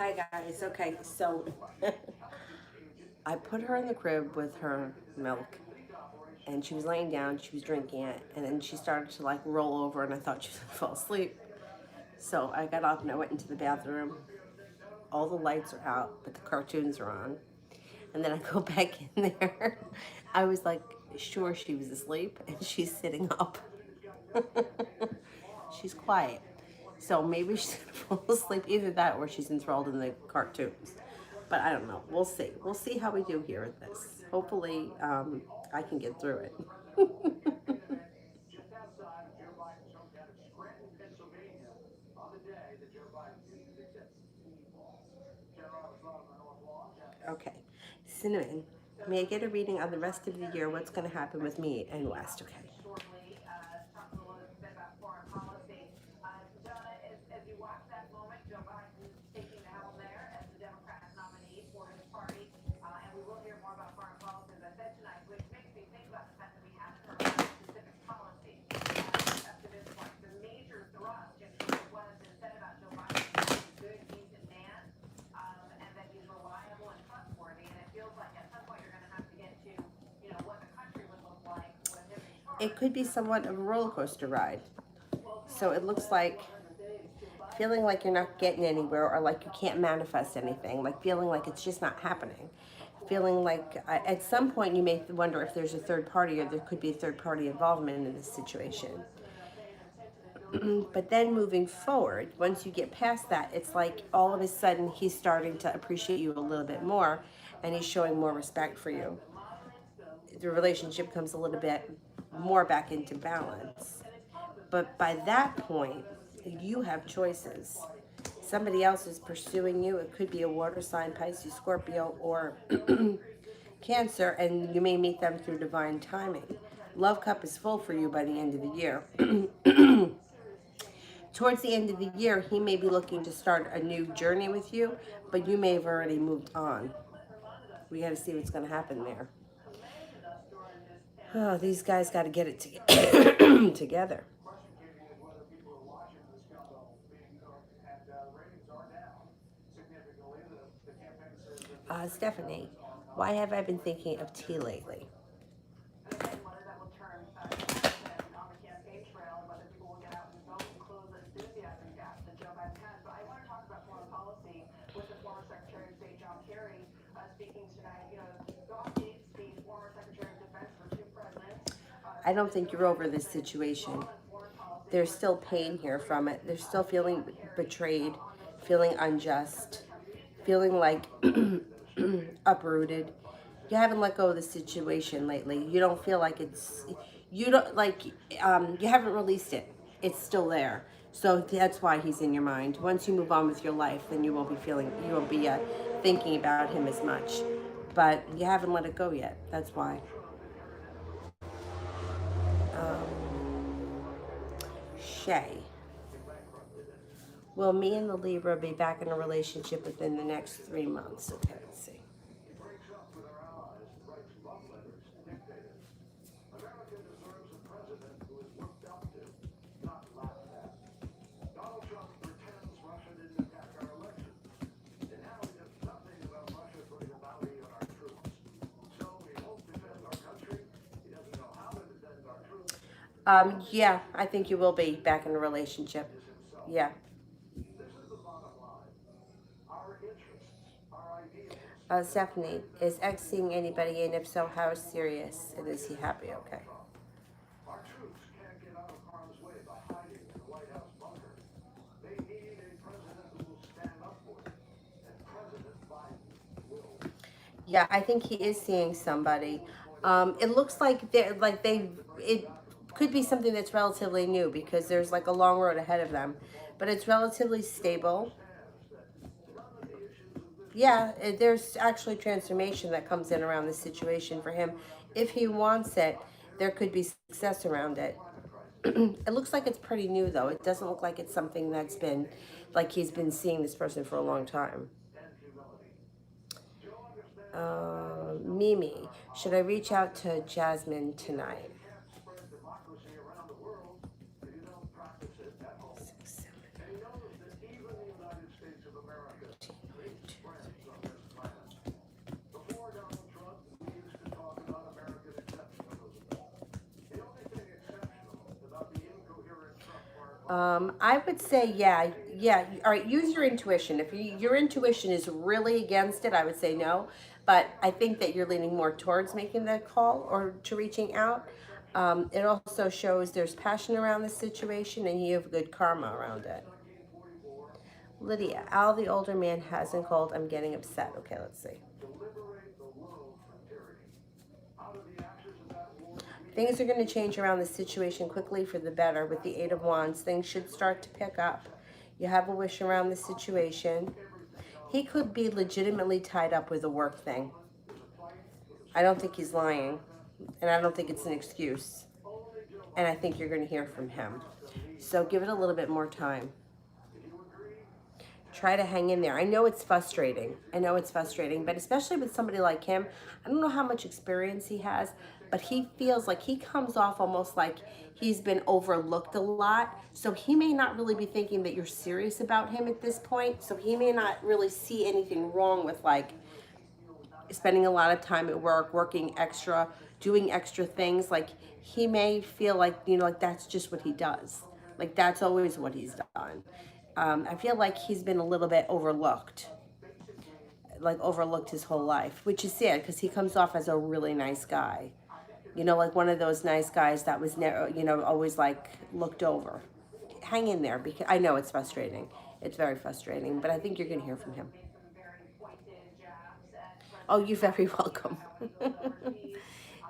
Hi guys. Okay, so I put her in the crib with her milk and she was laying down, she was drinking it, and then she started to like roll over and I thought she was gonna fall asleep. So I got up and I went into the bathroom. All the lights are out, but the cartoons are on. And then I go back in there. I was like sure she was asleep and she's sitting up. She's quiet. So maybe she's gonna fall asleep. Either that or she's enthralled in the cartoons. But I don't know. We'll see. We'll see how we do here with this. Hopefully, I can get through it. Okay. Cinnamon. May I get a reading on the rest of the year? What's going to happen with me and West? Okay. It could be somewhat of a roller coaster ride. So it looks like feeling like you're not getting anywhere or like you can't manifest anything, like feeling like it's just not happening. Feeling like at some point you may wonder if there's a third party or there could be a third party involvement in this situation. But then moving forward, once you get past that, it's like all of a sudden he's starting to appreciate you a little bit more and he's showing more respect for you. The relationship comes a little bit more back into balance. But by that point, you have choices. Somebody else is pursuing you. It could be a water sign, Pisces, Scorpio, or Cancer, and you may meet them through divine timing. Love cup is full for you by the end of the year. Towards the end of the year, he may be looking to start a new journey with you, but you may have already moved on. We got to see what's going to happen there. Oh, these guys got to get it together. Stephanie, why have I been thinking of tea lately? I don't think you're over this situation. There's still pain here from it. They're still feeling betrayed, feeling unjust, feeling like uprooted. You haven't let go of the situation lately. You don't feel like you don't like, you haven't released it. It's still there. So that's why he's in your mind. Once you move on with your life, then you won't be thinking about him as much. But you haven't let it go yet. That's why. Shay. Will me and the Libra be back in a relationship within the next 3 months? Okay, let's see. Yeah, I think you will be back in a relationship. Yeah. Stephanie, is X seeing anybody, and if so, how serious? And is he happy? Okay. Yeah, I think he is seeing somebody. It looks like it could be something that's relatively new because there's like a long road ahead of them, but it's relatively stable. Yeah, there's actually transformation that comes in around this situation for him. If he wants it, there could be success around it. It looks like it's pretty new though. It doesn't look like it's something that's been like he's been seeing this person for a long time. Mimi, should I reach out to Jasmine tonight? 6, 7, I would say, yeah, yeah. All right, use your intuition. If your intuition is really against it, I would say no. But I think that you're leaning more towards making the call or to reaching out. It also shows there's passion around the situation and you have good karma around it. Lydia, Al, the older man, hasn't called. I'm getting upset. Okay, let's see. Things are going to change around the situation quickly for the better with the Eight of Wands. Things should start to pick up. You have a wish around the situation. He could be legitimately tied up with a work thing. I don't think he's lying, and I don't think it's an excuse. And I think you're going to hear from him. So give it a little bit more time. Try to hang in there. I know it's frustrating. I know it's frustrating, but especially with somebody like him, I don't know how much experience he has, but he feels like he comes off almost like he's been overlooked a lot. So he may not really be thinking that you're serious about him at this point. So he may not really see anything wrong with like spending a lot of time at work, working extra, doing extra things. Like he may feel like, you know, like that's just what he does. Like that's always what he's done. I feel like he's been a little bit overlooked, like overlooked his whole life, which is sad because he comes off as a really nice guy. You know, like one of those nice guys that was never, you know, always like looked over. Hang in there because I know it's frustrating. It's very frustrating, but I think you're going to hear from him. Oh, you're very welcome.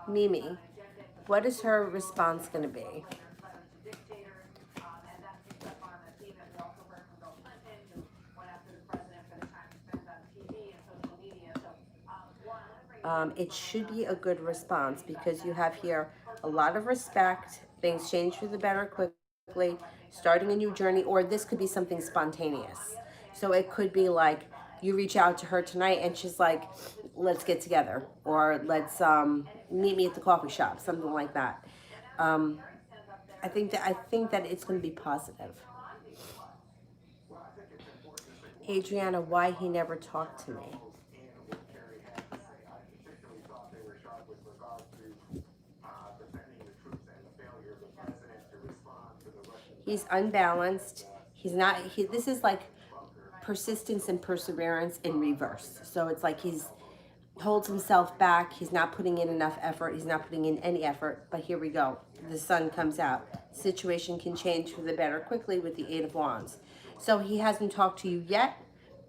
Mimi, what is her response going to be? It should be a good response because you have here a lot of respect. Things change for the better quickly, starting a new journey, or this could be something spontaneous. So it could be like you reach out to her tonight and she's like, let's get together, or let's meet me at the coffee shop, something like that. Um, I think that it's going to be positive. Adriana, why he never talked to me? He's unbalanced. He's not. This is like persistence and perseverance in reverse. So it's like he's holds himself back. He's not putting in enough effort. He's not putting in any effort. But here we go. The sun comes out. Situation can change for the better quickly with the Eight of Wands. So he hasn't talked to you yet.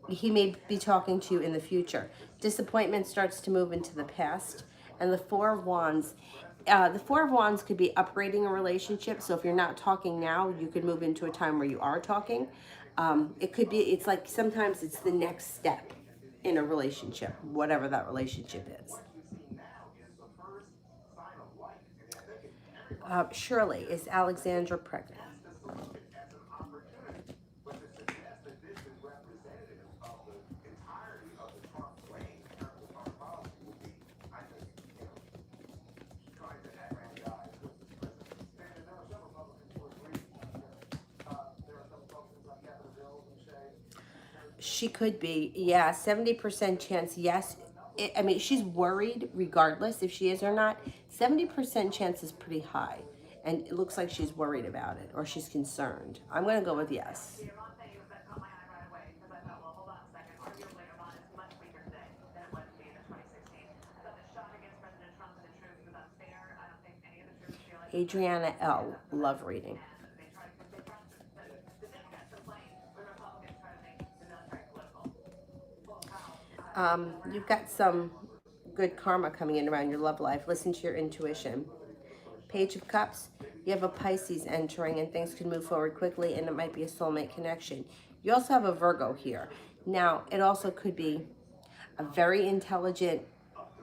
He may be talking to you in the future. Disappointment starts to move into the past. And the Four of Wands could be upgrading a relationship. So if you're not talking now, you could move into a time where you are talking. It could be, it's like sometimes it's the next step in a relationship, whatever that relationship is. Shirley, is Alexandra pregnant? She could be, yeah, 70% chance, yes. I mean, she's worried regardless if she is or not. 70% chance is pretty high. And it looks like she's worried about it or she's concerned. I'm going to go with yes. Adriana L. Love reading. You've got some good karma coming in around your love life. Listen to your intuition. Page of Cups, you have a Pisces entering and things can move forward quickly and it might be a soulmate connection. You also have a Virgo here. Now, it also could be a very intelligent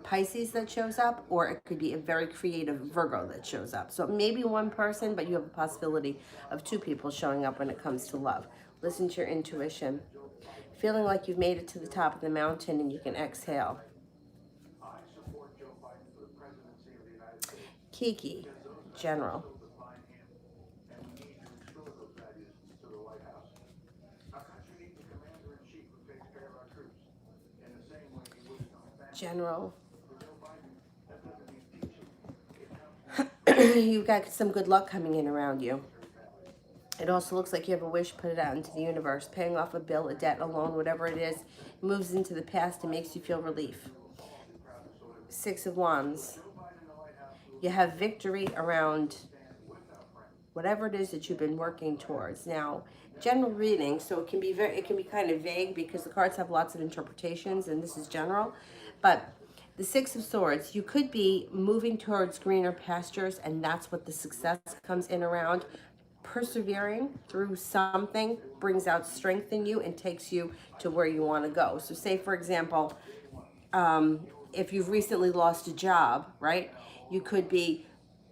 Pisces that shows up, or it could be a very creative Virgo that shows up. So maybe one person, but you have a possibility of two people showing up when it comes to love. Listen to your intuition. Feeling like you've made it to the top of the mountain and you can exhale. Kiki, general. General. You've got some good luck coming in around you. It also looks like you have a wish, put it out into the universe. Paying off a bill, a debt, a loan, whatever it is, moves into the past and makes you feel relief. Six of Wands. You have victory around whatever it is that you've been working towards. Now, general reading, so it can be kind of vague because the cards have lots of interpretations and this is general. But the Six of Swords, you could be moving towards greener pastures, and that's what the success comes in around. Persevering through something brings out strength in you and takes you to where you want to go. So say, for example, if you've recently lost a job, right? You could be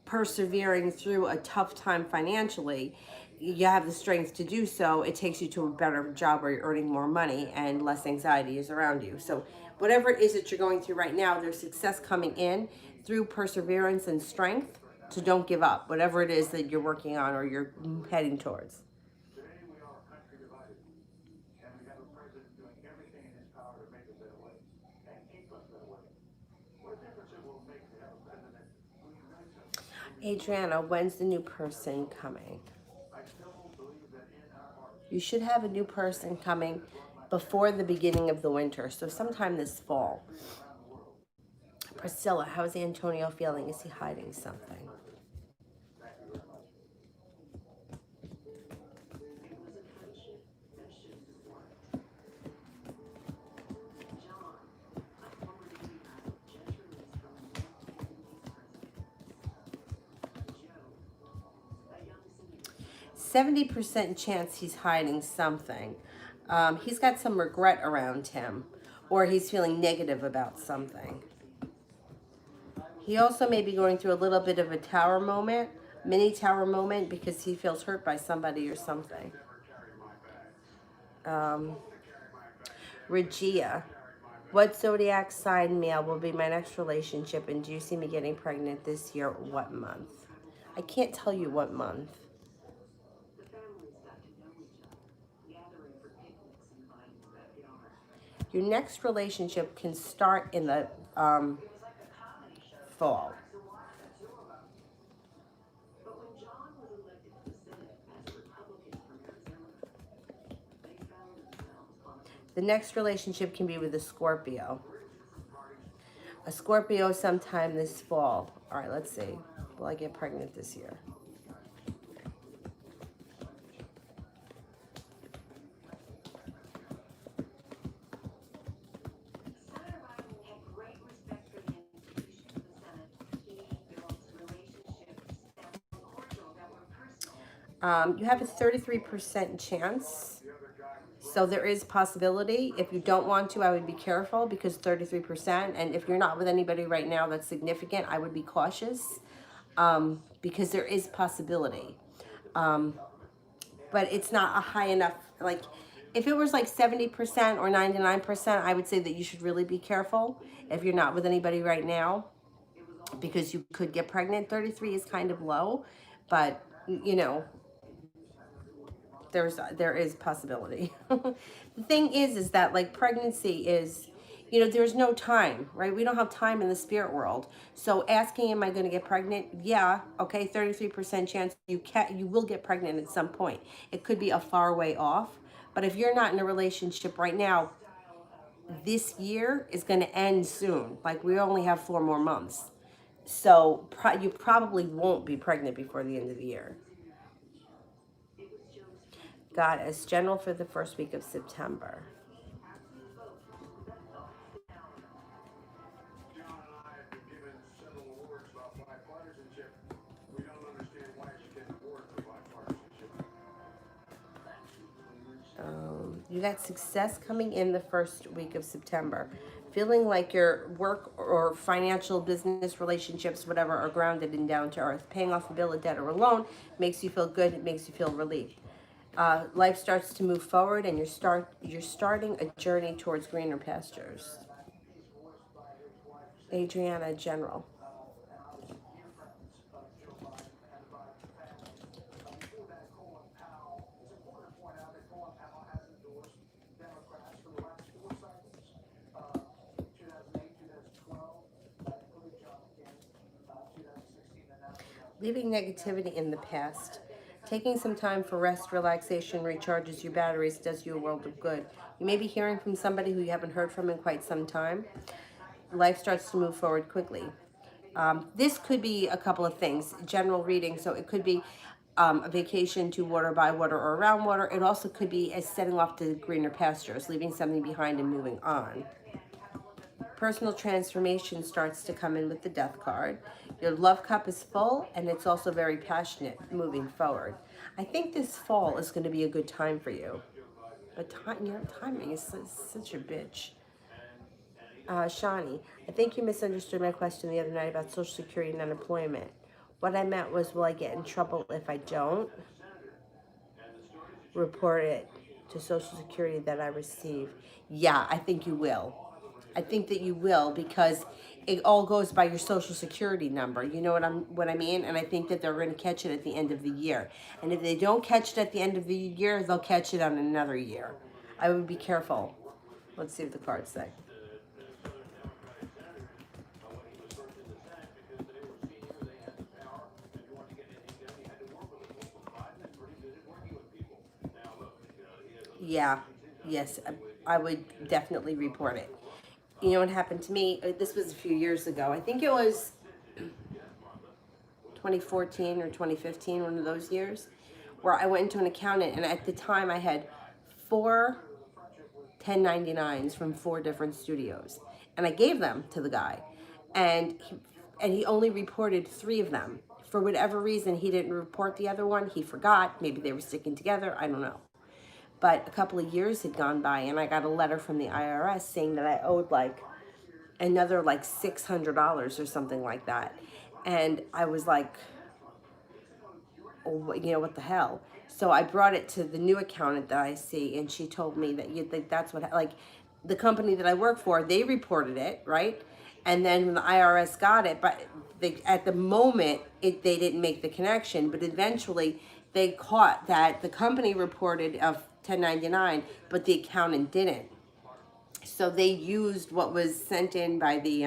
persevering through a tough time financially. You have the strength to do so. It takes you to a better job where you're earning more money and less anxiety is around you. So whatever it is that you're going through right now, there's success coming in through perseverance and strength. So don't give up, whatever it is that you're working on or you're heading towards. Adriana, when's the new person coming? You should have a new person coming before the beginning of the winter, so sometime this fall. Priscilla, how's Antonio feeling? Is he hiding something? 70% chance he's hiding something. He's got some regret around him, or he's feeling negative about something. He also may be going through a little bit of a tower moment, mini tower moment, because he feels hurt by somebody or something. Regia, what zodiac sign male will be my next relationship, and do you see me getting pregnant this year? What month? I can't tell you what month. Your next relationship can start in the fall. The next relationship can be with a Scorpio. A Scorpio sometime this fall. All right, let's see. Will I get pregnant this year? You have a 33% chance. So there is possibility. If you don't want to, I would be careful because 33%. And if you're not with anybody right now that's significant, I would be cautious because there is possibility. But it's not a high enough, like, if it was like 70% or 99%, I would say that you should really be careful if you're not with anybody right now because you could get pregnant. 33 is kind of low, but you know, there is possibility. The thing is that like pregnancy is, you know, there's no time, right? We don't have time in the spirit world. So asking, am I going to get pregnant? Yeah, okay, 33% chance you will get pregnant at some point. It could be a far way off, but if you're not in a relationship right now, this year is going to end soon. Like we only have 4 more months. So you probably won't be pregnant before the end of the year. Goddess, general for the first week of September. You got success coming in the first week of September. Feeling like your work or financial business relationships, whatever, are grounded and down to earth. Paying off a bill, a debt, or a loan makes you feel good. It makes you feel relieved. Life starts to move forward, and you're starting a journey towards greener pastures. Adriana, general. Leaving negativity in the past. Taking some time for rest, relaxation, recharges your batteries, does you a world of good. You may be hearing from somebody who you haven't heard from in quite some time. Life starts to move forward quickly. This could be a couple of things, general reading. So it could be a vacation to water, by water, or around water. It also could be as setting off to greener pastures, leaving something behind and moving on. Personal transformation starts to come in with the Death card. Your love cup is full, and it's also very passionate moving forward. I think this fall is going to be a good time for you. But timing is such a bitch. Shawnee, I think you misunderstood my question the other night about Social Security and unemployment. What I meant was, will I get in trouble if I don't report it to Social Security that I receive? Yeah, I think you will. I think that you will, because it all goes by your Social Security number. You know what I mean? And I think that they're going to catch it at the end of the year. And if they don't catch it at the end of the year, they'll catch it on another year. I would be careful. Let's see what the cards say. Yeah, yes, I would definitely report it. You know what happened to me? This was a few years ago. I think it was 2014 or 2015, one of those years, where I went into an accountant, and at the time I had four 1099s from four different studios, and I gave them to the guy, and he only reported three of them. For whatever reason, he didn't report the other one. He forgot. Maybe they were sticking together. I don't know. But a couple of years had gone by, and I got a letter from the IRS saying that I owed like another like $600 or something like that. And I was like, oh, you know, what the hell? So I brought it to the new accountant that I see, and she told me that you think that's what, like, the company that I work for, they reported it, right? And then when the IRS got it, but at the moment, they didn't make the connection, but eventually they caught that the company reported of 1099, but the accountant didn't. So they used what was sent in by the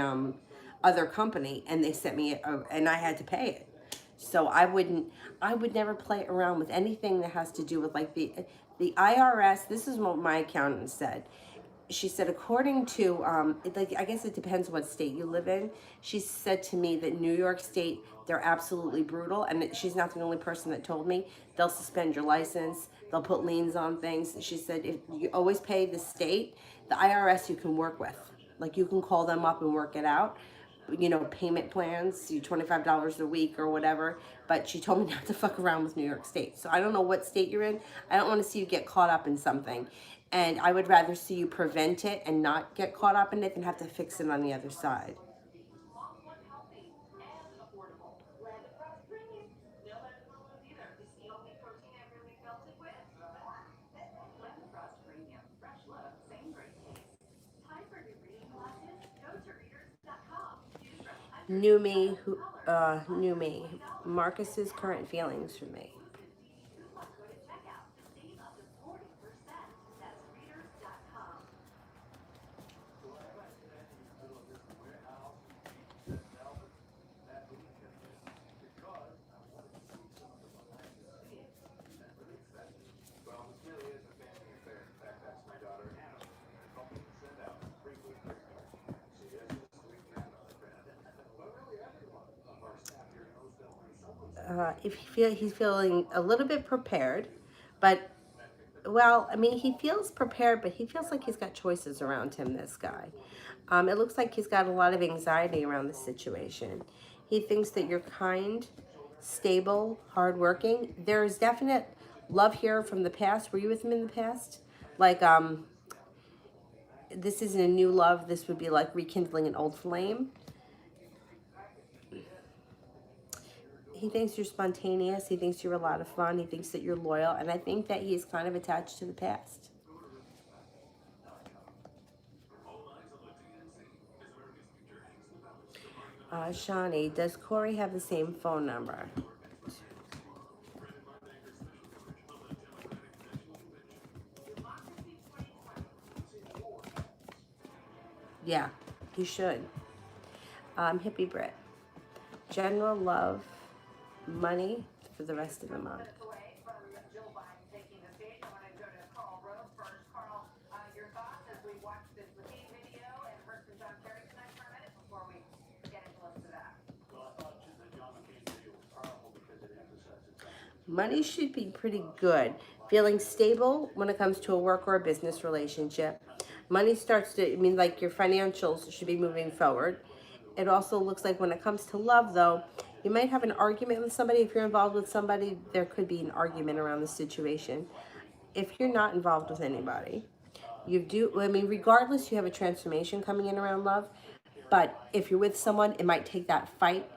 other company, and they sent me and I had to pay it. So I would never play around with anything that has to do with like the IRS. This is what my accountant said. She said, according to, like, I guess it depends what state you live in. She said to me that New York State, they're absolutely brutal. And she's not the only person that told me. They'll suspend your license. They'll put liens on things. She said, if you always pay the state, the IRS you can work with. Like, you can call them up and work it out. You know, payment plans, you $25 a week or whatever. But she told me not to fuck around with New York State. So I don't know what state you're in. I don't want to see you get caught up in something. And I would rather see you prevent it and not get caught up in it than have to fix it on the other side. Knew me. Marcus's current feelings for me. If he's feeling a little bit prepared, but well, I mean, he feels prepared, but he feels like he's got choices around him. This guy, it looks like he's got a lot of anxiety around the situation. He thinks that you're kind, stable, hardworking. There's definite love here from the past. Were you with him in the past? Like, this isn't a new love. This would be like rekindling an old flame. He thinks you're spontaneous. He thinks you're a lot of fun. He thinks that you're loyal. And I think that he's kind of attached to the past. Shawnee, does Corey have the same phone number? Yeah, he should. Hippie Brit. General love, money for the rest of the month. Money should be pretty good. Feeling stable when it comes to a work or a business relationship. Money starts to, I mean, like your financials should be moving forward. It also looks like when it comes to love, though, you might have an argument with somebody. If you're involved with somebody, there could be an argument around the situation. If you're not involved with anybody, you do, I mean, regardless, you have a transformation coming in around love. But if you're with someone, it might take that fight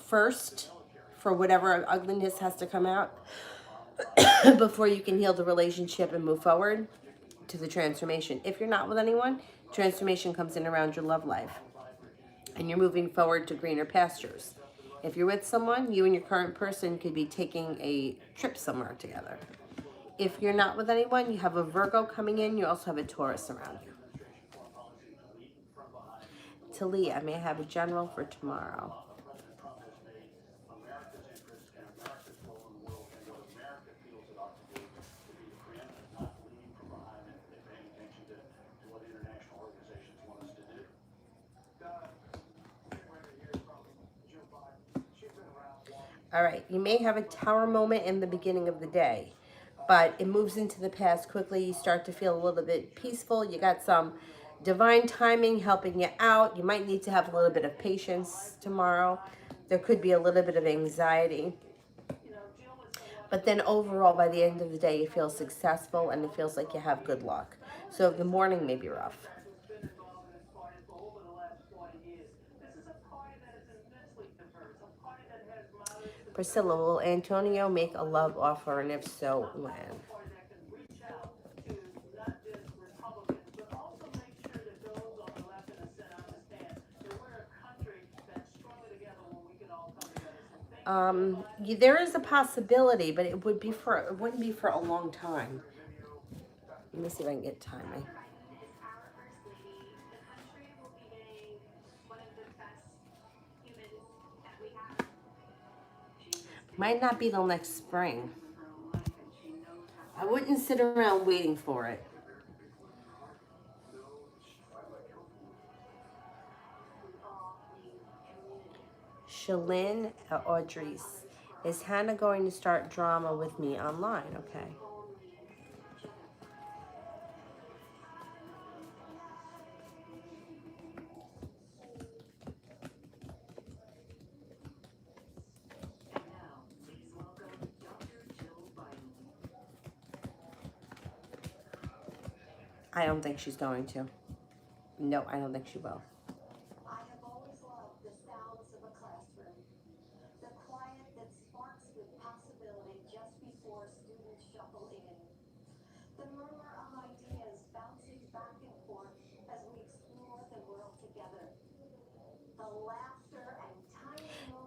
first for whatever ugliness has to come out before you can heal the relationship and move forward to the transformation. If you're not with anyone, transformation comes in around your love life and you're moving forward to greener pastures. If you're with someone, you and your current person could be taking a trip somewhere together. If you're not with anyone, you have a Virgo coming in, you also have a Taurus around you. Talia, I may have a general for tomorrow. All right, you may have a tower moment in the beginning of the day, but it moves into the past quickly. You start to feel a little bit peaceful. You got some divine timing helping you out. You might need to have a little bit of patience tomorrow. There could be a little bit of anxiety. But then overall, by the end of the day, you feel successful and it feels like you have good luck. So the morning may be rough. Priscilla, will Antonio make a love offer, and if so, when? There is a possibility, but it wouldn't be for a long time. Let me see if I can get timing. Might not be till next spring. I wouldn't sit around waiting for it. Shalyn Audrice, is Hannah going to start drama with me online? Okay. I don't think she's going to. No, I don't think she will.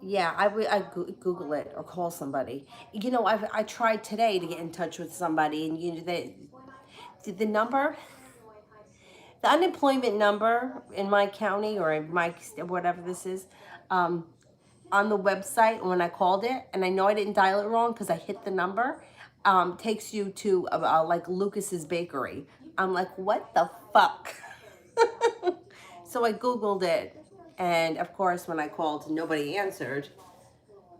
Yeah, I Google it or call somebody. You know, I tried today to get in touch with somebody, and you know the number, the unemployment number in my county or in my whatever this is, um, on the website when I called it, and I know I didn't dial it wrong because I hit the number, takes you to like Lucas's Bakery. I'm like, what the fuck? So I Googled it, and of course, when I called, nobody answered.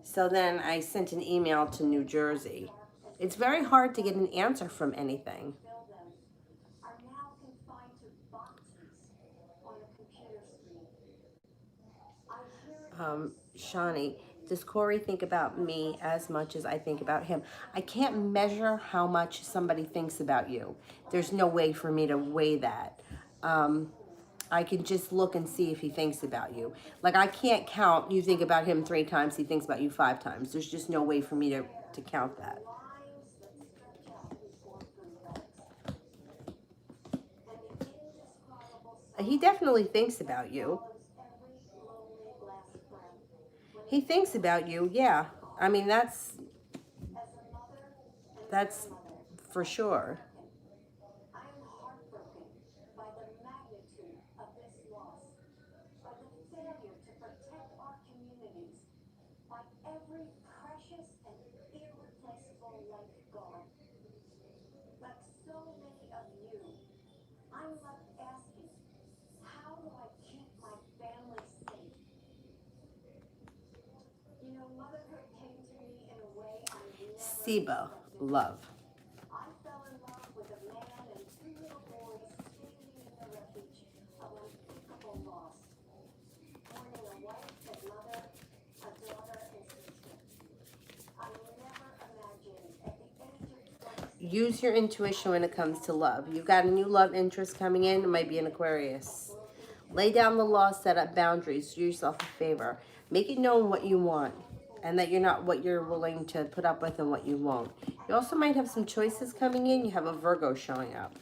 So then I sent an email to New Jersey. It's very hard to get an answer from anything. Shawnee, does Corey think about me as much as I think about him? I can't measure how much somebody thinks about you. There's no way for me to weigh that. I can just look and see if he thinks about you. Like, I can't count, you think about him 3 times, he thinks about you 5 times. There's just no way for me to count that. He definitely thinks about you. He thinks about you, yeah. I mean, that's for sure. SIBO, love. Use your intuition when it comes to love. You've got a new love interest coming in. It might be an Aquarius. Lay down the law, set up boundaries, do yourself a favor. Make it known what you want and that you're not what you're willing to put up with and what you won't. You also might have some choices coming in. You have a Virgo showing up.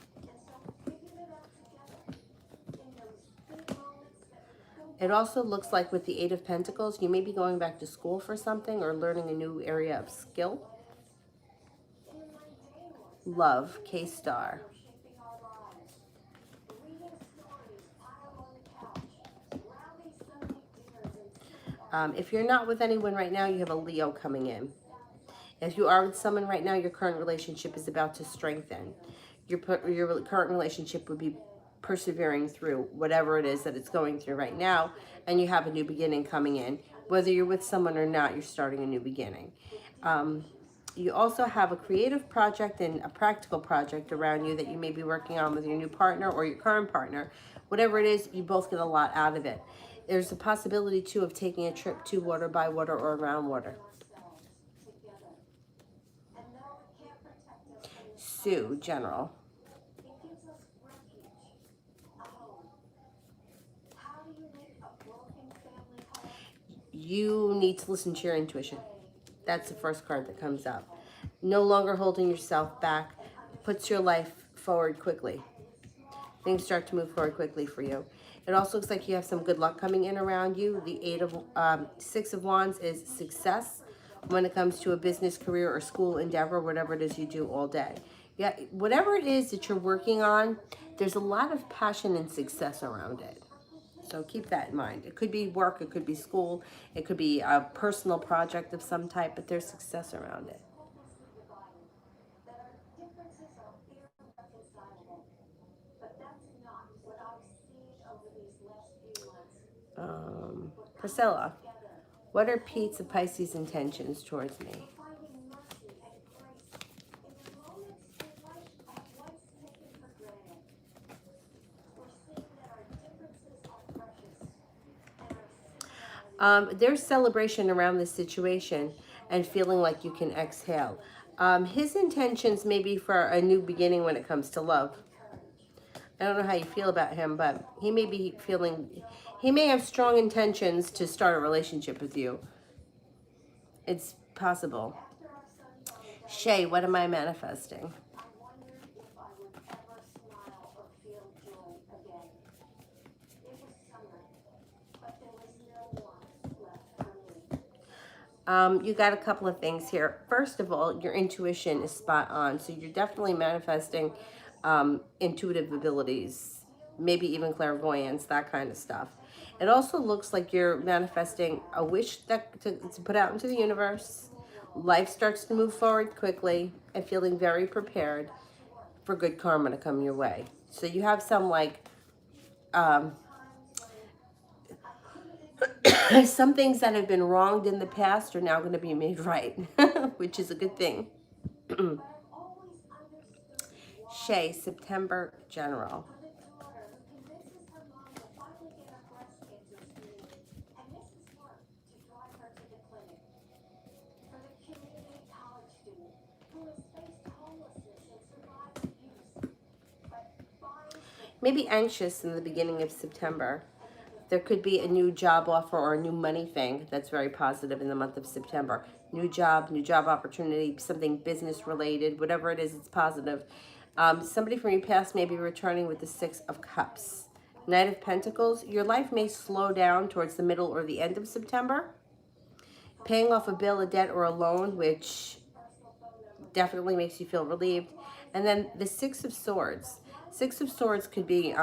It also looks like with the Eight of Pentacles, you may be going back to school for something or learning a new area of skill. Love, K-Star. If you're not with anyone right now, you have a Leo coming in. If you are with someone right now, your current relationship is about to strengthen. Your current relationship would be persevering through whatever it is that it's going through right now, and you have a new beginning coming in. Whether you're with someone or not, you're starting a new beginning. You also have a creative project and a practical project around you that you may be working on with your new partner or your current partner. Whatever it is, you both get a lot out of it. There's a possibility, too, of taking a trip to water, by water, or around water. Sue, General. You need to listen to your intuition. That's the first card that comes up. No longer holding yourself back puts your life forward quickly. Things start to move forward quickly for you. It also looks like you have some good luck coming in around you. The Six of Wands is success when it comes to a business, career, or school endeavor, whatever it is you do all day. Yeah, whatever it is that you're working on, there's a lot of passion and success around it. So keep that in mind. It could be work, it could be school, it could be a personal project of some type, but there's success around it. Priscilla, what are Pete's and Pisces' intentions towards me? There's celebration around this situation and feeling like you can exhale. His intentions may be for a new beginning when it comes to love. I don't know how you feel about him, but he may be feeling, he may have strong intentions to start a relationship with you. It's possible. Shay, what am I manifesting? You got a couple of things here. First of all, your intuition is spot on. So you're definitely manifesting intuitive abilities, maybe even clairvoyance, that kind of stuff. It also looks like you're manifesting a wish that to put out into the universe. Life starts to move forward quickly and feeling very prepared for good karma to come your way. So you have some like some things that have been wronged in the past are now going to be made right, which is a good thing. Shay, September, General. Maybe anxious in the beginning of September. There could be a new job offer or a new money thing that's very positive in the month of September. New job opportunity, something business related, whatever it is, it's positive. Somebody from your past may be returning with the Six of Cups. Knight of Pentacles, your life may slow down towards the middle or the end of September. Paying off a bill, a debt, or a loan, which definitely makes you feel relieved. And then the Six of Swords. Six of Swords could be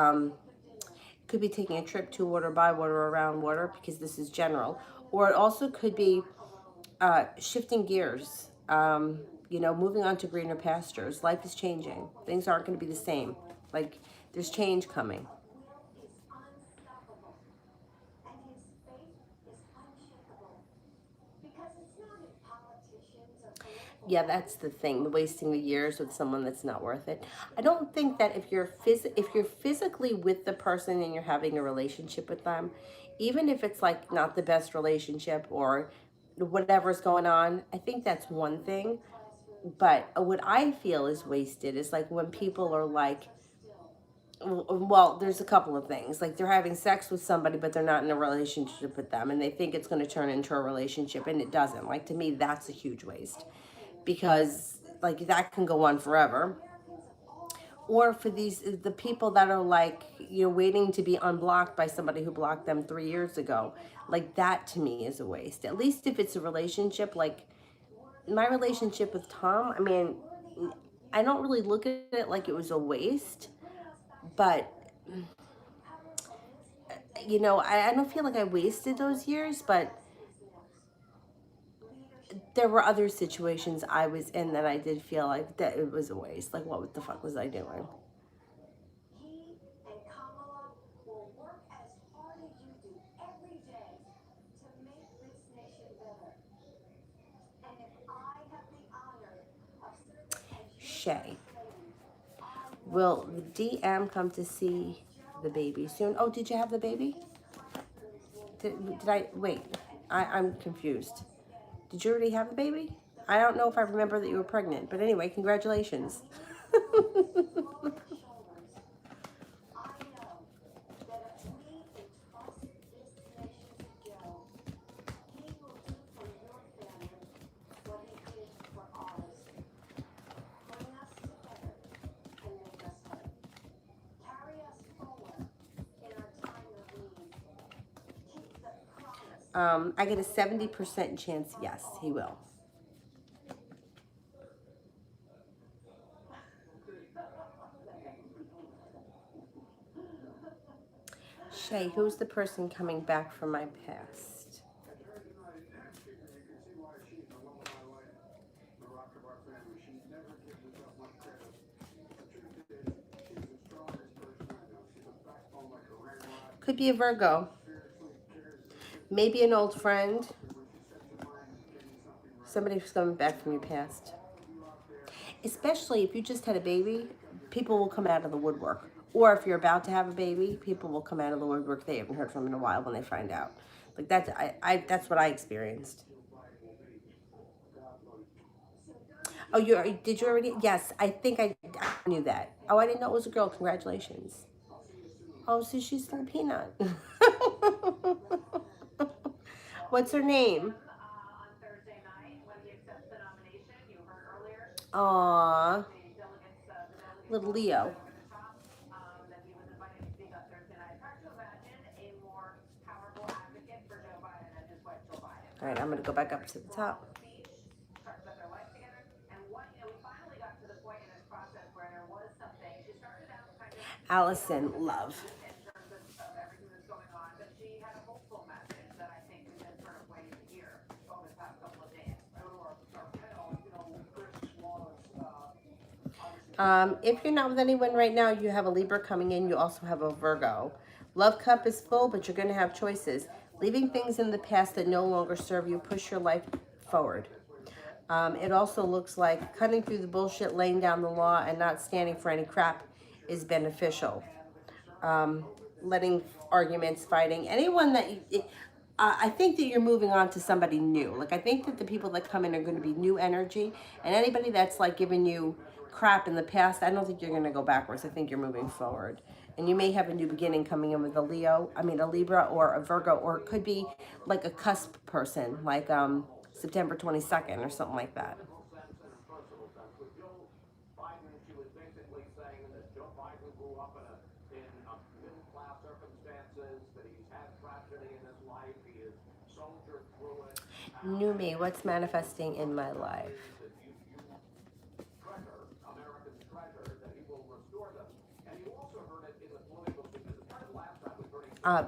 taking a trip to water, by water, or around water, because this is general. Or it also could be shifting gears, moving on to greener pastures. Life is changing. Things aren't going to be the same. Like, there's change coming. Yeah, that's the thing, the wasting the years with someone that's not worth it. I don't think that if you're physically with the person and you're having a relationship with them, even if it's like not the best relationship or whatever's going on, I think that's one thing. But what I feel is wasted is like when people are like, well, there's a couple of things. Like they're having sex with somebody, but they're not in a relationship with them, and they think it's going to turn into a relationship, and it doesn't. Like to me, that's a huge waste because like that can go on forever. Or for the people that are like waiting to be unblocked by somebody who blocked them 3 years ago, like that to me is a waste. At least if it's a relationship, like my relationship with Tom, I mean, I don't really look at it like it was a waste, but I don't feel like I wasted those years, but there were other situations I was in that I did feel like that it was a waste. Like, what the fuck was I doing? Shay, will the DM come to see the baby soon? Oh, did you have the baby? Did I wait? I'm confused. Did you already have the baby? I don't know if I remember that you were pregnant, but anyway, congratulations. I get a 70% chance, yes, he will. Shay, who's the person coming back from my past? Could be a Virgo. Maybe an old friend. Somebody who's coming back from your past. Especially if you just had a baby, people will come out of the woodwork. Or if you're about to have a baby, people will come out of the woodwork they haven't heard from in a while when they find out. Like that's what I experienced. Oh, did you already? Yes, I knew that. Oh, I didn't know it was a girl. Congratulations. Oh, so she's still a peanut. What's her name? Aw, little Leo. All right, I'm gonna go back up to the top. Allison, love. If you're not with anyone right now, you have a Libra coming in. You also have a Virgo. Love cup is full, but you're going to have choices. Leaving things in the past that no longer serve you. Push your life forward. It also looks like cutting through the bullshit, laying down the law, and not standing for any crap is beneficial. Letting arguments, fighting, anyone that I think that you're moving on to somebody new. Like I think that the people that come in are going to be new energy, and anybody that's like giving you crap in the past, I don't think you're going to go backwards. I think you're moving forward, and you may have a new beginning coming in with a Leo. I mean a Libra or a Virgo, or it could be like a cusp person, like September 22nd or something like that. New me, what's manifesting in my life?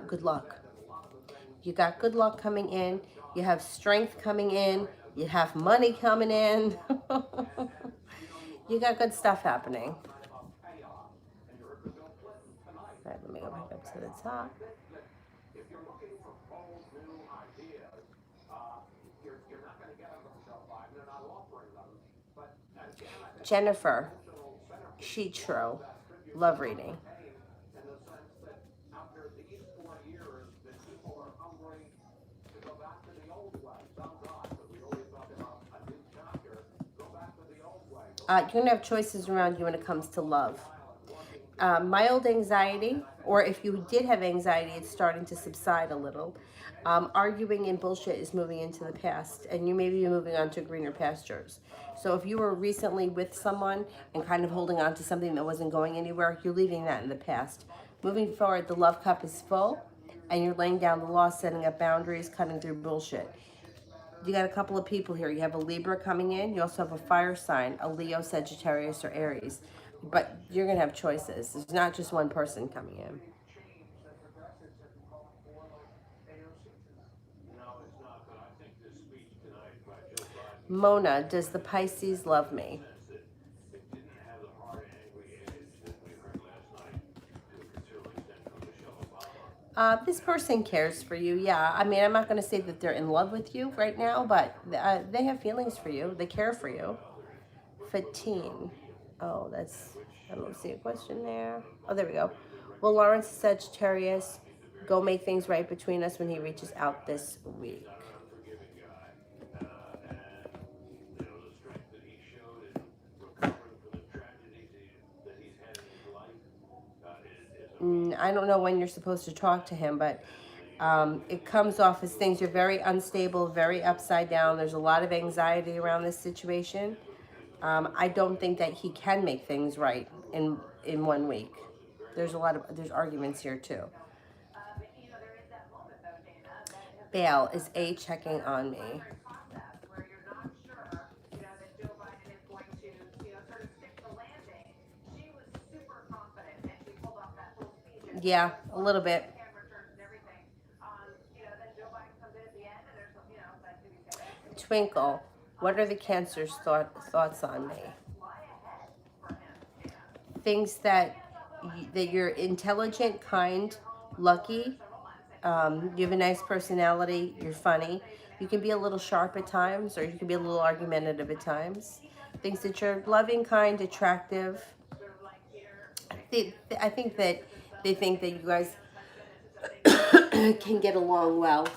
Good luck. You got good luck coming in. You have strength coming in. You have money coming in. You got good stuff happening. All right, let me go back up to the top. Jennifer, Shitro, love reading. You're going to have choices around you when it comes to love. Mild anxiety, or if you did have anxiety, it's starting to subside a little. Arguing and bullshit is moving into the past, and you may be moving on to greener pastures. So if you were recently with someone and kind of holding on to something that wasn't going anywhere, you're leaving that in the past. Moving forward, the love cup is full, and you're laying down the law, setting up boundaries, cutting through bullshit. You got a couple of people here. You have a Libra coming in. You also have a fire sign, a Leo, Sagittarius, or Aries. But you're going to have choices. There's not just one person coming in. Mona, does the Pisces love me? This person cares for you, yeah. I mean, I'm not going to say that they're in love with you right now, but they have feelings for you. They care for you. Fatine. Oh, I don't see a question there. Oh, there we go. Will Lawrence Sagittarius go make things right between us when he reaches out this week? I don't know when you're supposed to talk to him, but it comes off as things are very unstable, very upside down. There's a lot of anxiety around this situation. I don't think that he can make things right in 1 week. There's arguments here too. Bail, is A checking on me? Yeah, a little bit. Twinkle, what are the Cancer's thoughts on me? Things that you're intelligent, kind, lucky. You have a nice personality. You're funny. You can be a little sharp at times, or you can be a little argumentative at times. Things that you're loving, kind, attractive. I think that they think that you guys can get along well.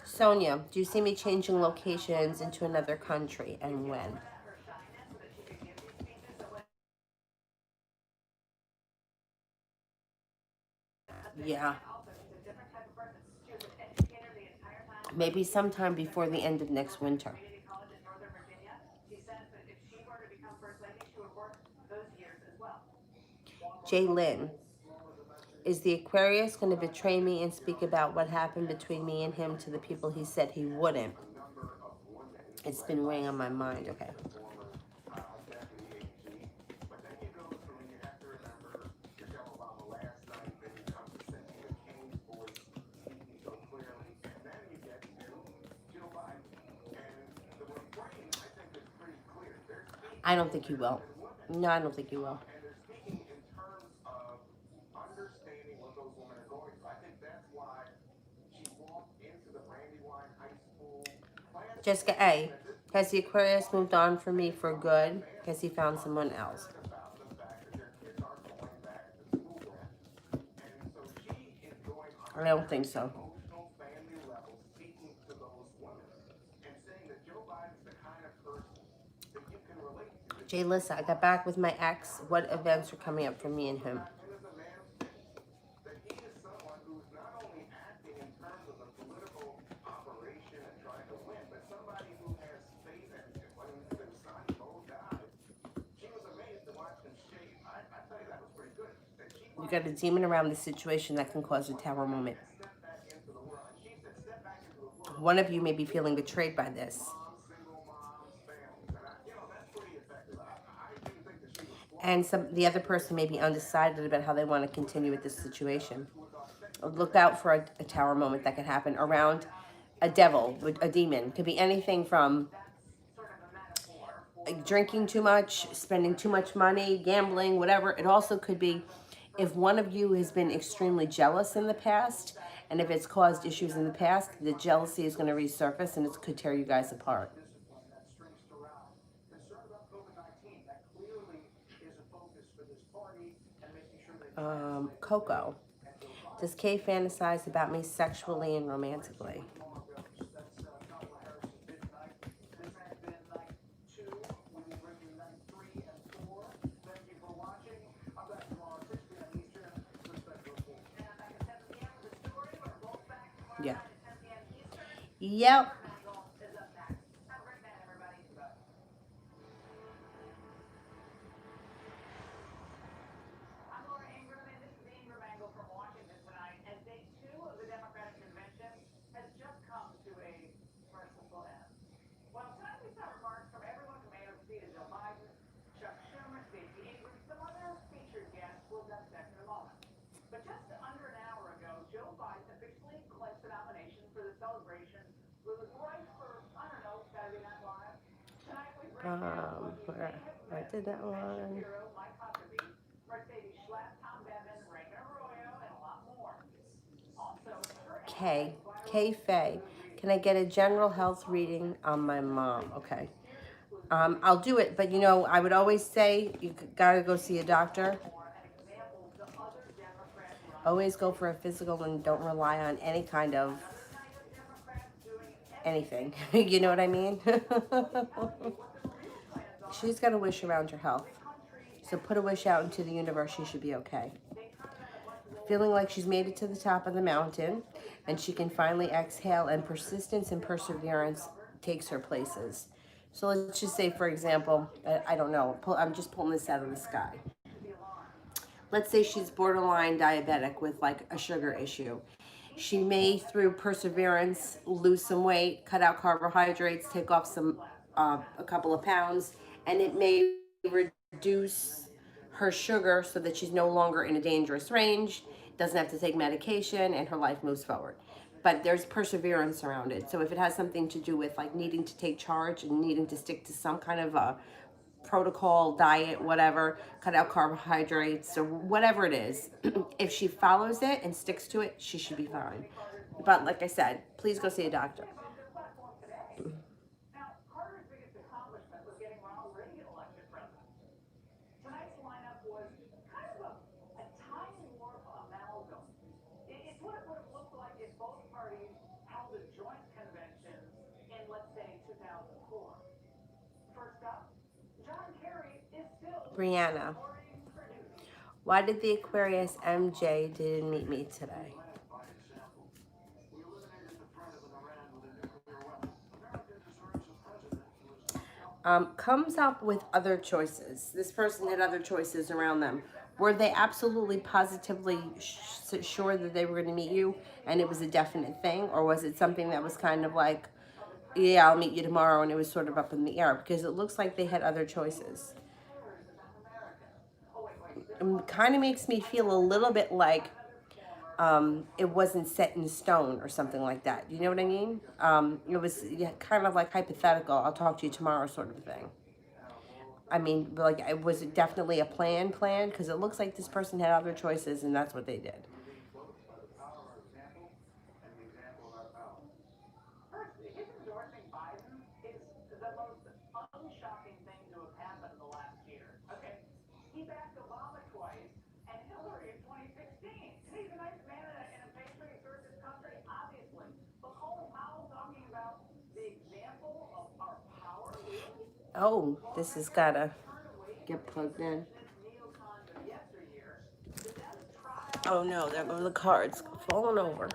Sonia, do you see me changing locations into another country, and when? Yeah. Maybe sometime before the end of next winter. Jay Lynn, is the Aquarius going to betray me and speak about what happened between me and him to the people he said he wouldn't? It's been weighing on my mind. Okay. I don't think he will. No, I don't think he will. Jessica A. Has the Aquarius moved on from me for good? Has he found someone else? I don't think so. Jay Lissa, I got back with my ex. What events are coming up for me and him? You got a demon around the situation that can cause a tower moment. One of you may be feeling betrayed by this. And the other person may be undecided about how they want to continue with this situation. Look out for a tower moment that could happen around a devil, a demon. Could be anything from drinking too much, spending too much money, gambling, whatever. It also could be If one of you has been extremely jealous in the past, and if it's caused issues in the past, the jealousy is going to resurface and it could tear you guys apart. Coco. Does Kay fantasize about me sexually and romantically? Yeah. Yep. Where I did that one. K. K Faye. Can I get a general health reading on my mom? Okay. I'll do it, but you know, I would always say you gotta go see a doctor. Always go for a physical and don't rely on any kind of anything. You know what I mean? She's got a wish around her health. So put a wish out into the universe. She should be okay. Feeling like she's made it to the top of the mountain and she can finally exhale, and persistence and perseverance takes her places. So let's just say, for example, I don't know, I'm just pulling this out of the sky. Let's say she's borderline diabetic with like a sugar issue. She may, through perseverance, lose some weight, cut out carbohydrates, take off a couple of pounds, and it may reduce her sugar so that she's no longer in a dangerous range, doesn't have to take medication, and her life moves forward. But there's perseverance around it. So if it has something to do with like needing to take charge and needing to stick to some kind of a protocol, diet, whatever, cut out carbohydrates or whatever it is, if she follows it and sticks to it, she should be fine. But like I said, please go see a doctor. Brianna, why did the Aquarius MJ didn't meet me today? Comes up with other choices. This person had other choices around them. Were they absolutely positively sure that they were going to meet you and it was a definite thing? Or was it something that was kind of like, yeah, I'll meet you tomorrow, and it was sort of up in the air? Because it looks like they had other choices. It kind of makes me feel a little bit like it wasn't set in stone or something like that. You know what I mean? It was, yeah, kind of like hypothetical. I'll talk to you tomorrow, sort of thing. I mean, like, was it definitely a plan? Because it looks like this person had other choices, and that's what they did. Oh, this has got to get plugged in. Oh no, there go the cards falling over.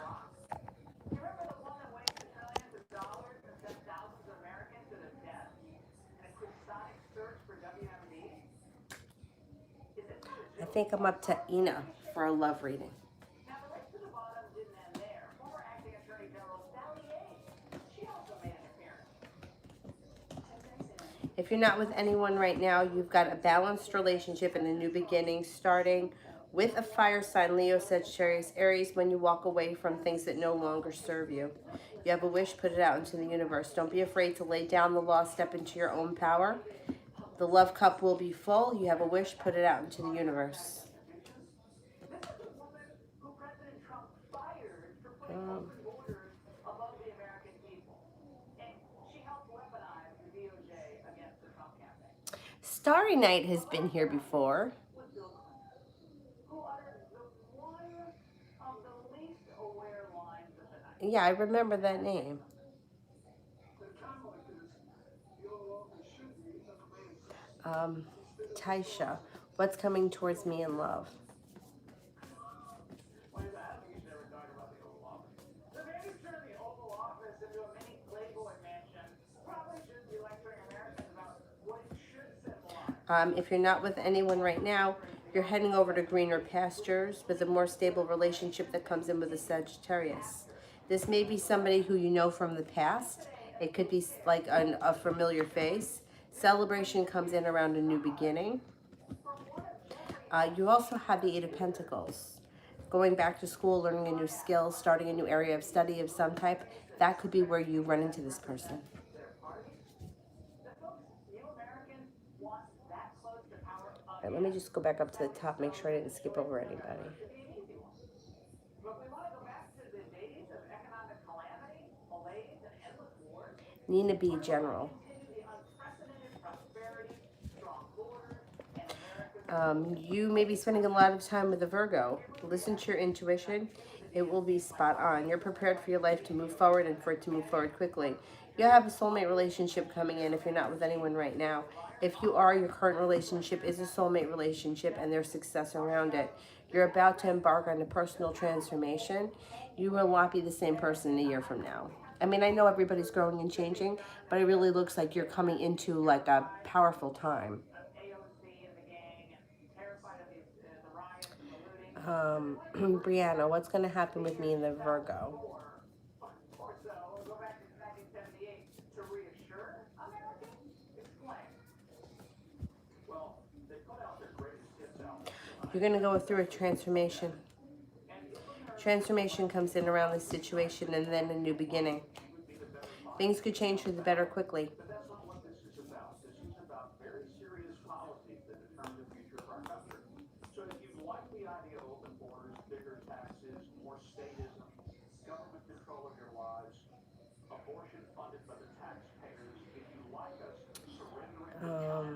I think I'm up to Ina for a love reading. If you're not with anyone right now, you've got a balanced relationship and a new beginning starting with a fire sign, Leo, Sagittarius, Aries, when you walk away from things that no longer serve you. You have a wish, put it out into the universe. Don't be afraid to lay down the law, step into your own power. The love cup will be full. You have a wish, put it out into the universe. Starry Night has been here before. Yeah, I remember that name. Um, Taisha, what's coming towards me in love? If you're not with anyone right now, you're heading over to greener pastures with a more stable relationship that comes in with a Sagittarius. This may be somebody who you know from the past. It could be like a familiar face. Celebration comes in around a new beginning. You also have the Eight of Pentacles. Going back to school, learning a new skill, starting a new area of study of some type. That could be where you run into this person. All right, let me just go back up to the top, make sure I didn't skip over anybody. Nina B. General. You may be spending a lot of time with a Virgo. Listen to your intuition. It will be spot on. You're prepared for your life to move forward and for it to move forward quickly. You have a soulmate relationship coming in if you're not with anyone right now. If you are, your current relationship is a soulmate relationship and there's success around it. You're about to embark on a personal transformation. You will not be the same person a year from now. I mean, I know everybody's growing and changing, but it really looks like you're coming into like a powerful time. Brianna, what's going to happen with me in the Virgo? You're going to go through a transformation. Transformation comes in around this situation and then a new beginning. Things could change for the better quickly. Um,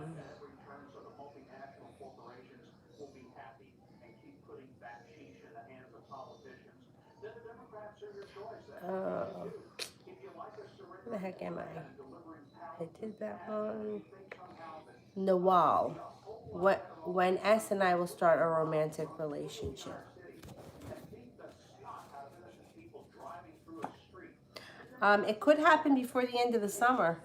where the heck am I? I did that one. Nawal. When S and I will start a romantic relationship. It could happen before the end of the summer.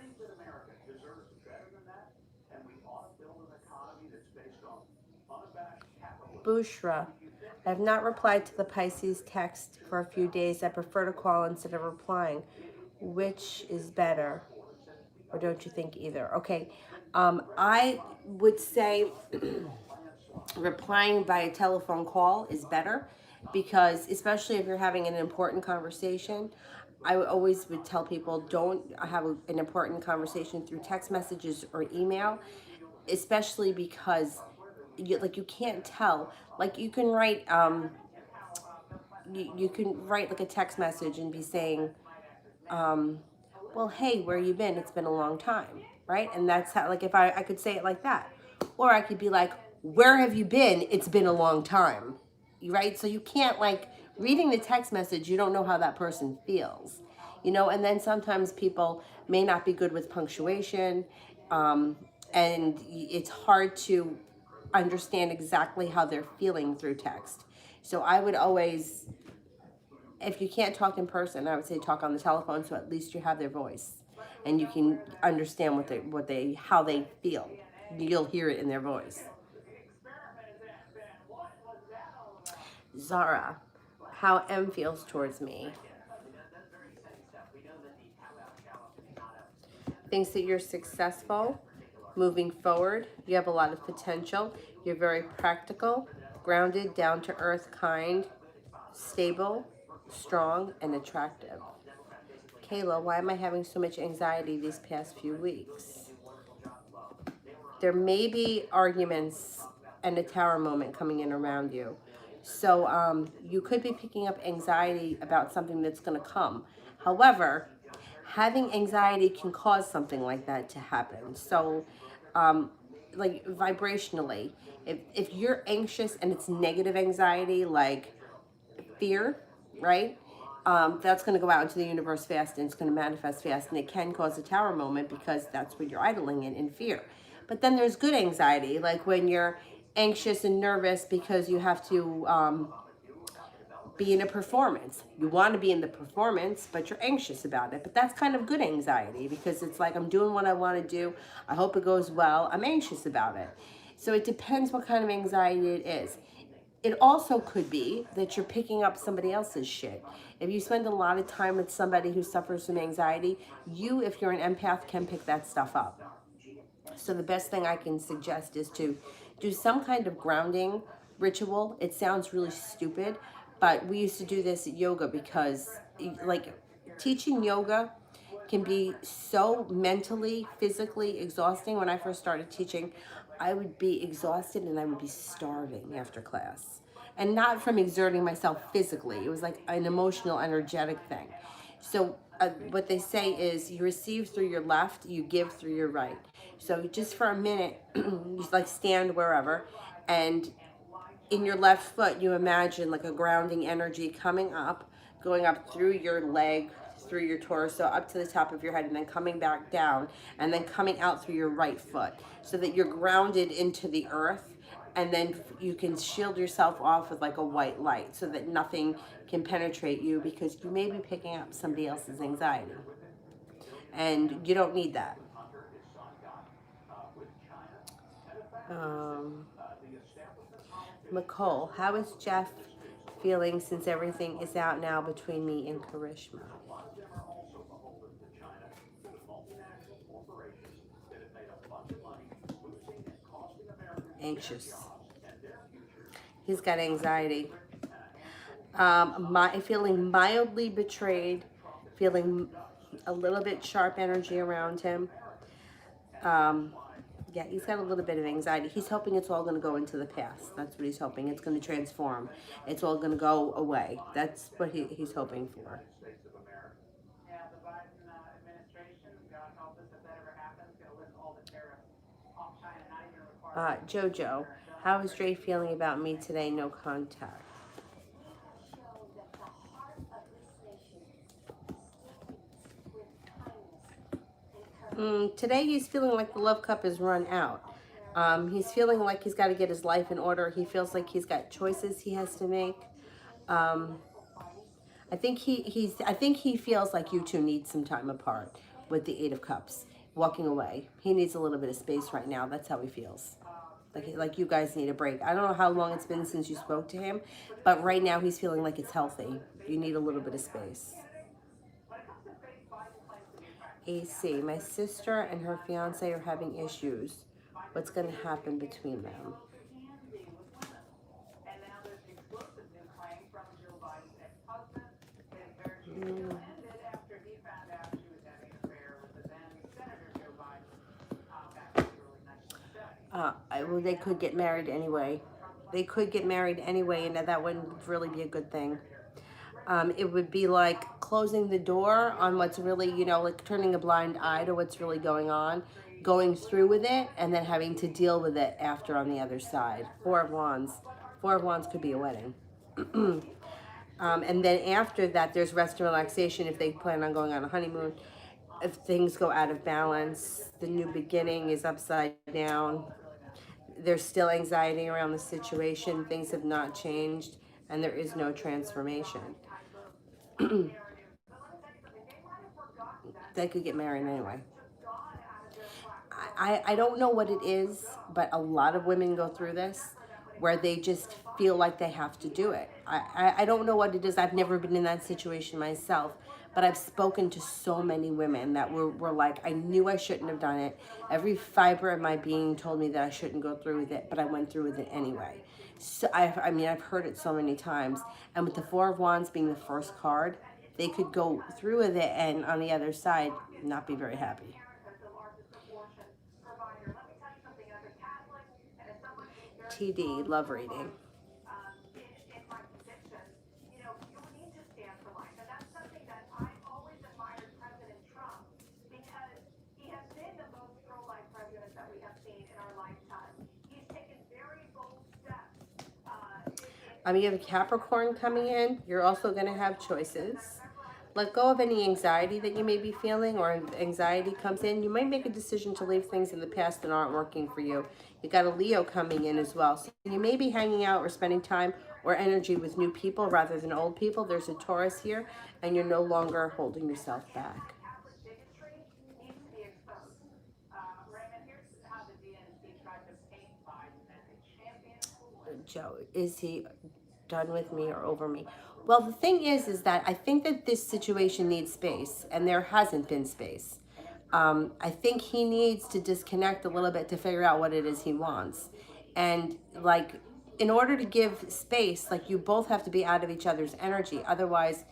Bushra. I have not replied to the Pisces text for a few days. I prefer to call instead of replying. Which is better? Or don't you think either? Okay. I would say replying by a telephone call is better because, especially if you're having an important conversation, I always would tell people don't have an important conversation through text messages or email, especially because you can't tell. Like you can write you can write like a text message and be saying, well, hey, where you been? It's been a long time, right? And that's how, like, if I could say it like that. Or I could be like, where have you been? It's been a long time, right? So you can't, like, reading the text message, you don't know how that person feels, and then sometimes people may not be good with punctuation, and it's hard to understand exactly how they're feeling through text. So I would always, if you can't talk in person, I would say talk on the telephone so at least you have their voice and you can understand how they feel. You'll hear it in their voice. Zara, how M feels towards me. Thinks that you're successful, moving forward. You have a lot of potential. You're very practical, grounded, down to earth, kind, stable, strong, and attractive. Kayla, why am I having so much anxiety these past few weeks? There may be arguments and a tower moment coming in around you. So you could be picking up anxiety about something that's going to come. However, having anxiety can cause something like that to happen. So like vibrationally, if you're anxious and it's negative anxiety, like fear, right? That's going to go out into the universe fast and it's going to manifest fast, and it can cause a tower moment because that's what you're idling in fear. But then there's good anxiety, like when you're anxious and nervous because you have to be in a performance. You want to be in the performance, but you're anxious about it. But that's kind of good anxiety because it's like, I'm doing what I want to do. I hope it goes well. I'm anxious about it. So it depends what kind of anxiety it is. It also could be that you're picking up somebody else's shit. If you spend a lot of time with somebody who suffers from anxiety, you, if you're an empath, can pick that stuff up. So the best thing I can suggest is to do some kind of grounding ritual. It sounds really stupid, but we used to do this at yoga because like teaching yoga can be so mentally, physically exhausting. When I first started teaching, I would be exhausted and I would be starving after class. And not from exerting myself physically. It was like an emotional, energetic thing. So what they say is you receive through your left, you give through your right. So just for a minute, you like stand wherever, and in your left foot, you imagine like a grounding energy coming up, going up through your leg, through your torso, up to the top of your head, and then coming back down, and then coming out through your right foot, so that you're grounded into the earth, and then you can shield yourself off with like a white light so that nothing can penetrate you, because you may be picking up somebody else's anxiety, and you don't need that. Um, McCole, how is Jeff feeling since everything is out now between me and Karishma? Anxious. He's got anxiety. Feeling mildly betrayed, feeling a little bit sharp energy around him. Um, yeah, he's got a little bit of anxiety. He's hoping it's all going to go into the past. That's what he's hoping. It's going to transform. It's all going to go away. That's what he's hoping for. Jojo, how is Dre feeling about me today? No contact. Today he's feeling like the love cup is run out. He's feeling like he's got to get his life in order. He feels like he's got choices he has to make. Um, I think he feels like you two need some time apart with the Eight of Cups, walking away. He needs a little bit of space right now. That's how he feels. Like you guys need a break. I don't know how long it's been since you spoke to him, but right now he's feeling like it's healthy. You need a little bit of space. AC, my sister and her fiance are having issues. What's going to happen between them? Mm. Well, they could get married anyway. They could get married anyway, and that wouldn't really be a good thing. It would be like closing the door on what's really, like turning a blind eye to what's really going on, going through with it, and then having to deal with it after on the other side. Four of Wands. Four of Wands could be a wedding. And then after that, there's rest and relaxation if they plan on going on a honeymoon. If things go out of balance, the new beginning is upside down. There's still anxiety around the situation. Things have not changed, and there is no transformation. They could get married anyway. I don't know what it is, but a lot of women go through this where they just feel like they have to do it. I don't know what it is. I've never been in that situation myself, but I've spoken to so many women that were like, I knew I shouldn't have done it. Every fiber of my being told me that I shouldn't go through with it, but I went through with it anyway. So I mean, I've heard it so many times. And with the Four of Wands being the first card, they could go through with it and on the other side not be very happy. TD, love reading. You have a Capricorn coming in. You're also going to have choices. Let go of any anxiety that you may be feeling, or anxiety comes in. You might make a decision to leave things in the past that aren't working for you. You got a Leo coming in as well. So you may be hanging out or spending time or energy with new people rather than old people. There's a Taurus here, and you're no longer holding yourself back. Joe, is he done with me or over me? Well, the thing is that I think that this situation needs space, and there hasn't been space. I think he needs to disconnect a little bit to figure out what it is he wants. And like, in order to give space, like you both have to be out of each other's energy. Otherwise,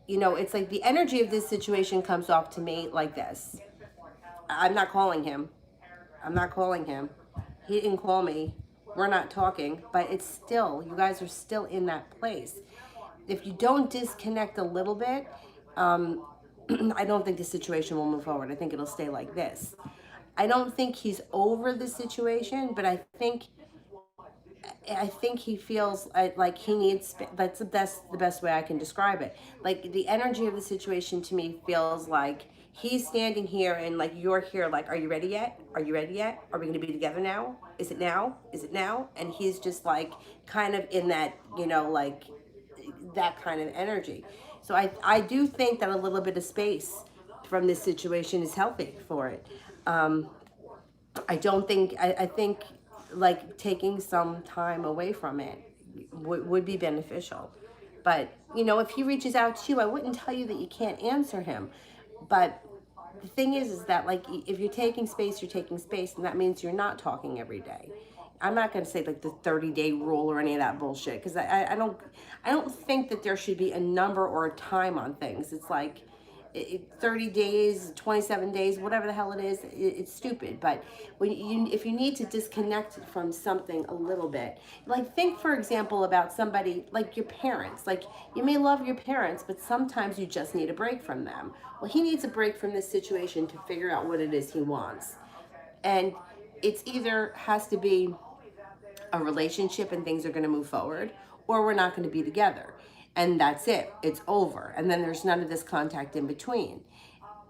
it's like the energy of this situation comes off to me like this. I'm not calling him. I'm not calling him. He didn't call me. We're not talking, but it's still, you guys are still in that place. If you don't disconnect a little bit, I don't think the situation will move forward. I think it'll stay like this. I don't think he's over the situation, but I think he feels like he needs. That's the best way I can describe it. Like the energy of the situation to me feels like he's standing here and like you're here. Like, are you ready yet? Are you ready yet? Are we going to be together now? Is it now? Is it now? And he's just like kind of in that like that kind of energy. So I do think that a little bit of space from this situation is healthy for it. Um, I think like taking some time away from it would be beneficial. But, if he reaches out to you, I wouldn't tell you that you can't answer him. But the thing is that like if you're taking space, you're taking space, and that means you're not talking every day. I'm not going to say like the 30-day rule or any of that bullshit because I don't think that there should be a number or a time on things. It's like 30 days, 27 days, whatever the hell it is, it's stupid. But if you need to disconnect from something a little bit, like think for example about somebody like your parents. Like you may love your parents, but sometimes you just need a break from them. Well, he needs a break from this situation to figure out what it is he wants. And it's either has to be a relationship and things are going to move forward, or we're not going to be together. And that's it. It's over. And then there's none of this contact in between.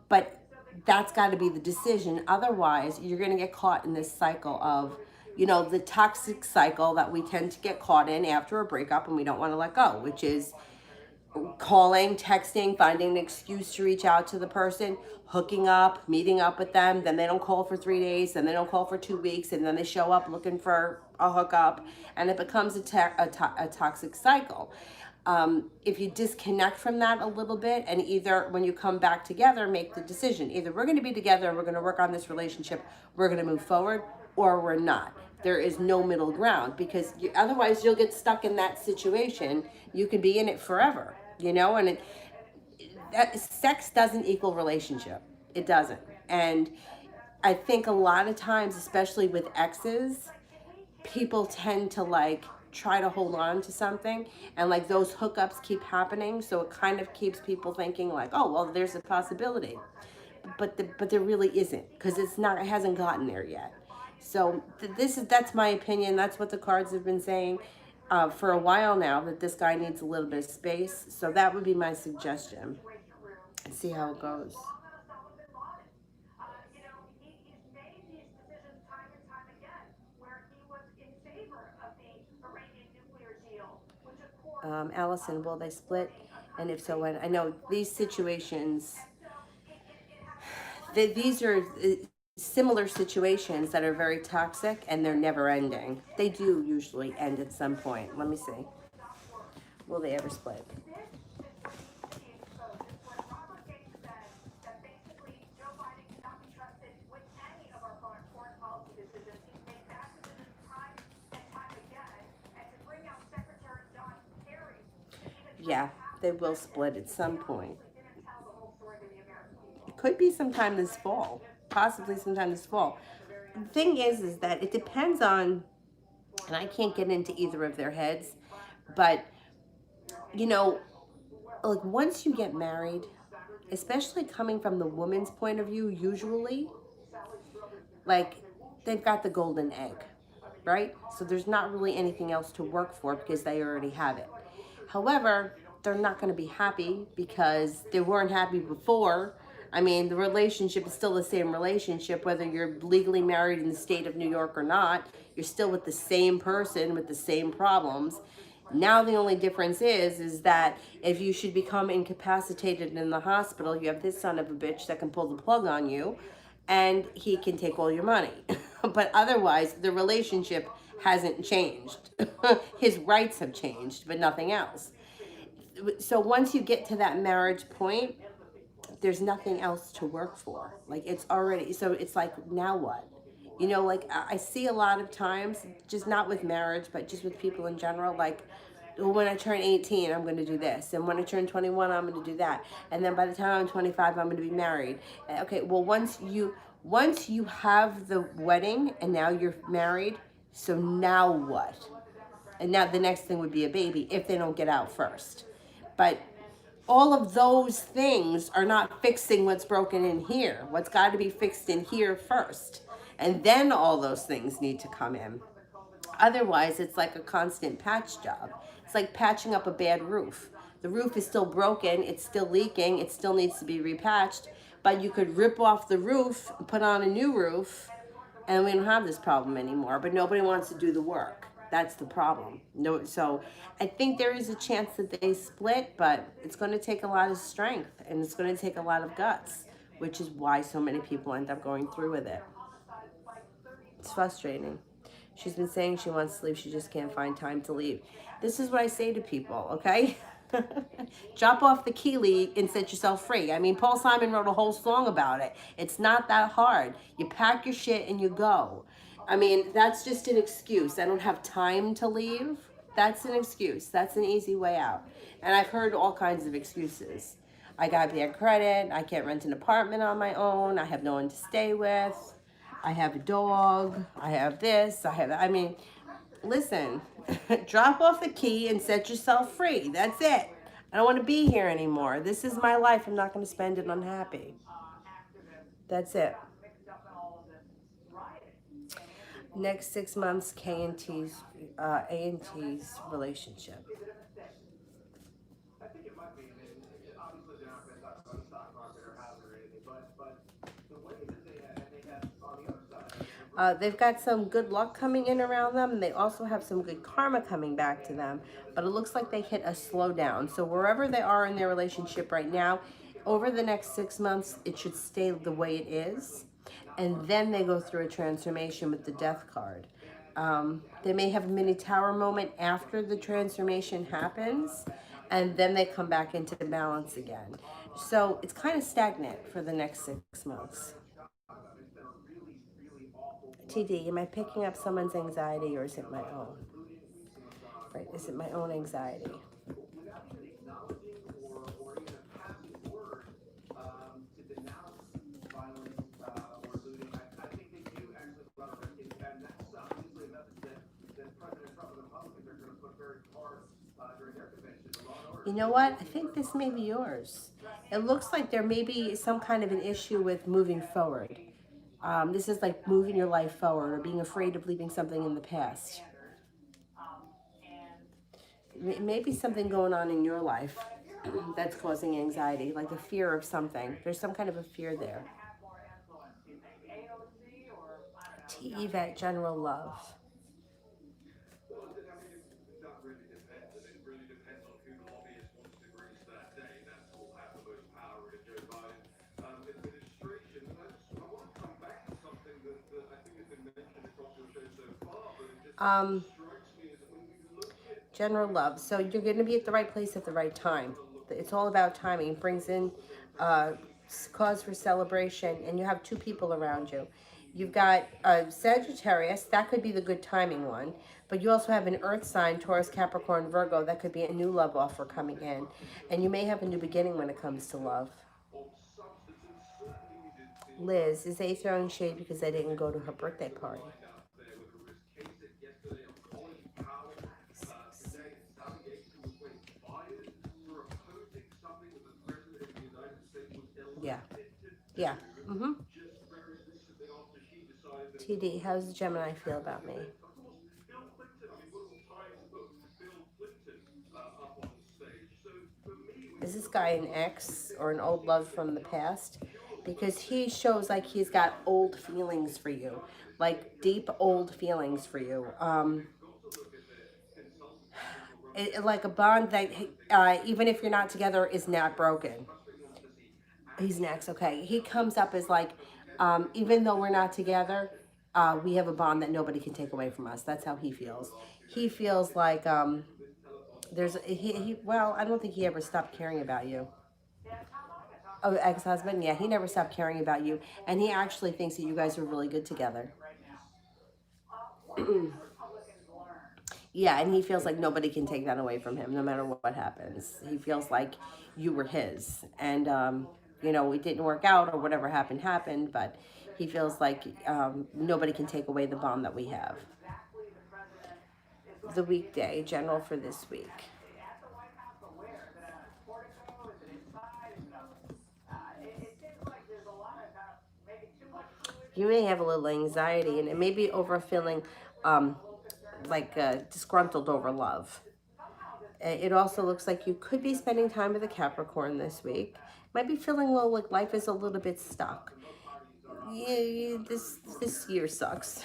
But that's got to be the decision. Otherwise, you're going to get caught in this cycle of, the toxic cycle that we tend to get caught in after a breakup and we don't want to let go, which is calling, texting, finding an excuse to reach out to the person, hooking up, meeting up with them. Then they don't call for 3 days, then they don't call for 2 weeks, and then they show up looking for a hookup, and it becomes a toxic cycle. If you disconnect from that a little bit, and either when you come back together, make the decision. Either we're going to be together and we're going to work on this relationship, we're going to move forward, or we're not. There is no middle ground because otherwise you'll get stuck in that situation. You can be in it forever, and sex doesn't equal relationship. It doesn't. And I think a lot of times, especially with exes, people tend to like try to hold on to something, and like those hookups keep happening, so it kind of keeps people thinking like, oh well, there's a possibility, but there really isn't, because it hasn't gotten there yet. So that's my opinion. That's what the cards have been saying for a while now, that this guy needs a little bit of space. So that would be my suggestion. See how it goes. Allison, will they split? And if so, when? I know these situations, these are similar situations that are very toxic and they're never ending. They do usually end at some point. Let me see. Will they ever split? Yeah, they will split at some point. It could be sometime this fall, possibly sometime this fall. The thing is that it depends on, and I can't get into either of their heads, but you know, like once you get married, especially coming from the woman's point of view, usually, like they've got the golden egg. right? So there's not really anything else to work for because they already have it. However, they're not going to be happy because they weren't happy before. I mean, the relationship is still the same relationship, whether you're legally married in the state of New York or not. You're still with the same person with the same problems. Now the only difference is that if you should become incapacitated in the hospital, you have this son of a bitch that can pull the plug on you, and he can take all your money. But otherwise, the relationship hasn't changed. His rights have changed, but nothing else. So once you get to that marriage point, there's nothing else to work for. Like it's already, so it's like, now what? You know, like I see a lot of times, just not with marriage, but just with people in general, like, well, when I turn 18, I'm going to do this. And when I turn 21, I'm going to do that. And then by the time I'm 25, I'm going to be married. Okay, well, once you have the wedding and now you're married, so now what? And now the next thing would be a baby if they don't get out first. But all of those things are not fixing what's broken in here. What's got to be fixed in here first. And then all those things need to come in. Otherwise, it's like a constant patch job. It's like patching up a bad roof. The roof is still broken, it's still leaking, it still needs to be repatched, but you could rip off the roof, put on a new roof, and we don't have this problem anymore. But nobody wants to do the work. That's the problem. No, so I think there is a chance that they split, but it's going to take a lot of strength and it's going to take a lot of guts, which is why so many people end up going through with it. It's frustrating. She's been saying she wants to leave, she just can't find time to leave. This is what I say to people, okay? Drop off the key lead and set yourself free. I mean, Paul Simon wrote a whole song about it. It's not that hard. You pack your shit and you go. I mean, that's just an excuse. I don't have time to leave. That's an excuse. That's an easy way out. And I've heard all kinds of excuses. I got bad credit. I can't rent an apartment on my own. I have no one to stay with. I have a dog. I have this. I have, I mean, listen, drop off the key and set yourself free. That's it. I don't want to be here anymore. This is my life. I'm not going to spend it unhappy. That's it. Next 6 months, A&T's relationship. They've got some good luck coming in around them, and they also have some good karma coming back to them. But it looks like they hit a slowdown. So wherever they are in their relationship right now, over the next 6 months, it should stay the way it is. And then they go through a transformation with the death card. They may have a mini tower moment after the transformation happens, and then they come back into balance again. So it's kind of stagnant for the next 6 months. TD, am I picking up someone's anxiety or is it my own? Right, is it my own anxiety? You know what? I think this may be yours. It looks like there may be some kind of an issue with moving forward. This is like moving your life forward or being afraid of leaving something in the past. Maybe something going on in your life that's causing anxiety, like a fear of something. There's some kind of a fear there. T. Yvette, general love. Um, General love. So you're going to be at the right place at the right time. It's all about timing. It brings in cause for celebration, and you have two people around you. You've got Sagittarius, that could be the good timing one, but you also have an earth sign, Taurus, Capricorn, Virgo, that could be a new love offer coming in. And you may have a new beginning when it comes to love. Liz, is they throwing shade because I didn't go to her birthday party? Yeah. Yeah. Mm-hmm. TD, how does Gemini feel about me? this guy an ex or an old love from the past? Because he shows like he's got old feelings for you, like deep old feelings for you. Like a bond that even if you're not together is not broken. He's next. Okay, he comes up as like, even though we're not together, we have a bond that nobody can take away from us. That's how he feels. He feels like there's he. Well, I don't think he ever stopped caring about you. Oh, ex-husband, yeah, he never stopped caring about you, and he actually thinks that you guys are really good together. Yeah, and he feels like nobody can take that away from him, no matter what happens. He feels like you were his, and it didn't work out or whatever happened, but he feels like nobody can take away the bond that we have. The weekday general for this week. You may have a little anxiety, and it may be over feeling um, like disgruntled over love. It also looks like you could be spending time with a Capricorn this week. Might be feeling a little like life is a little bit stuck. Yeah, this year sucks.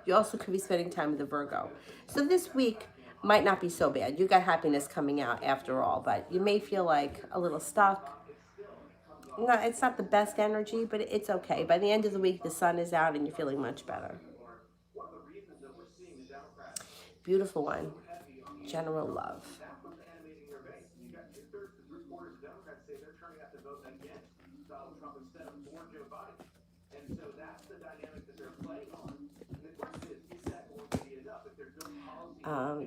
You also could be spending time with a Virgo. So this week might not be so bad. You got happiness coming out after all, but you may feel like a little stuck. No, it's not the best energy, but it's okay. By the end of the week, the sun is out and you're feeling much better. Beautiful one. General love.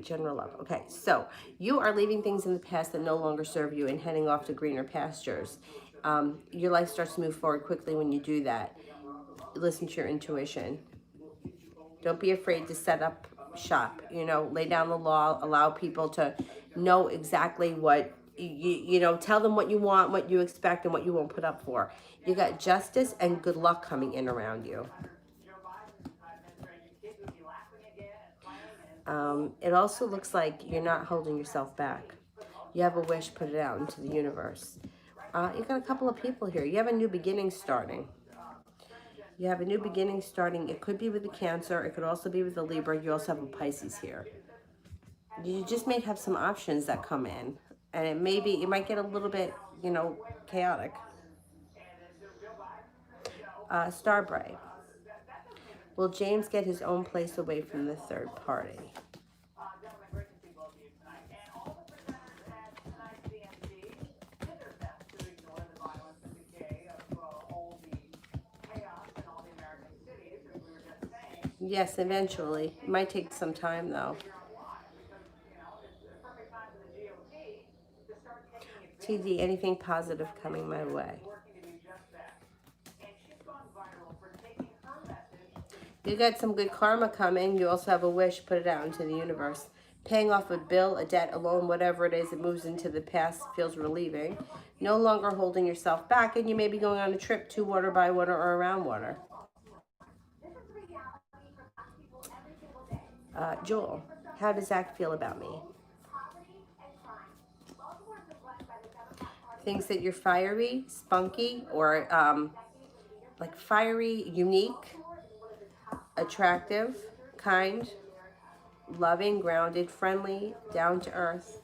General love. Okay, so you are leaving things in the past that no longer serve you and heading off to greener pastures. Your life starts to move forward quickly when you do that. Listen to your intuition. Don't be afraid to set up shop. Lay down the law. Allow people to know exactly what tell them what you want, what you expect, and what you won't put up for. You got justice and good luck coming in around you. It also looks like you're not holding yourself back. You have a wish, put it out into the universe. You got a couple of people here. You have a new beginning starting. You have a new beginning starting. It could be with a Cancer. It could also be with a Libra. You also have a Pisces here. You just may have some options that come in. And it might get a little bit, chaotic. Starbright. Will James get his own place away from the third party? Yes, eventually. It might take some time, though. TD, anything positive coming my way? You got some good karma coming. You also have a wish, put it out into the universe. Paying off a bill, a debt, a loan, whatever it is, it moves into the past, feels relieving. No longer holding yourself back, and you may be going on a trip to water, by water, or around water. Joel, how does Zach feel about me? Thinks that you're fiery, spunky, or like fiery, unique, attractive, kind, loving, grounded, friendly, down to earth,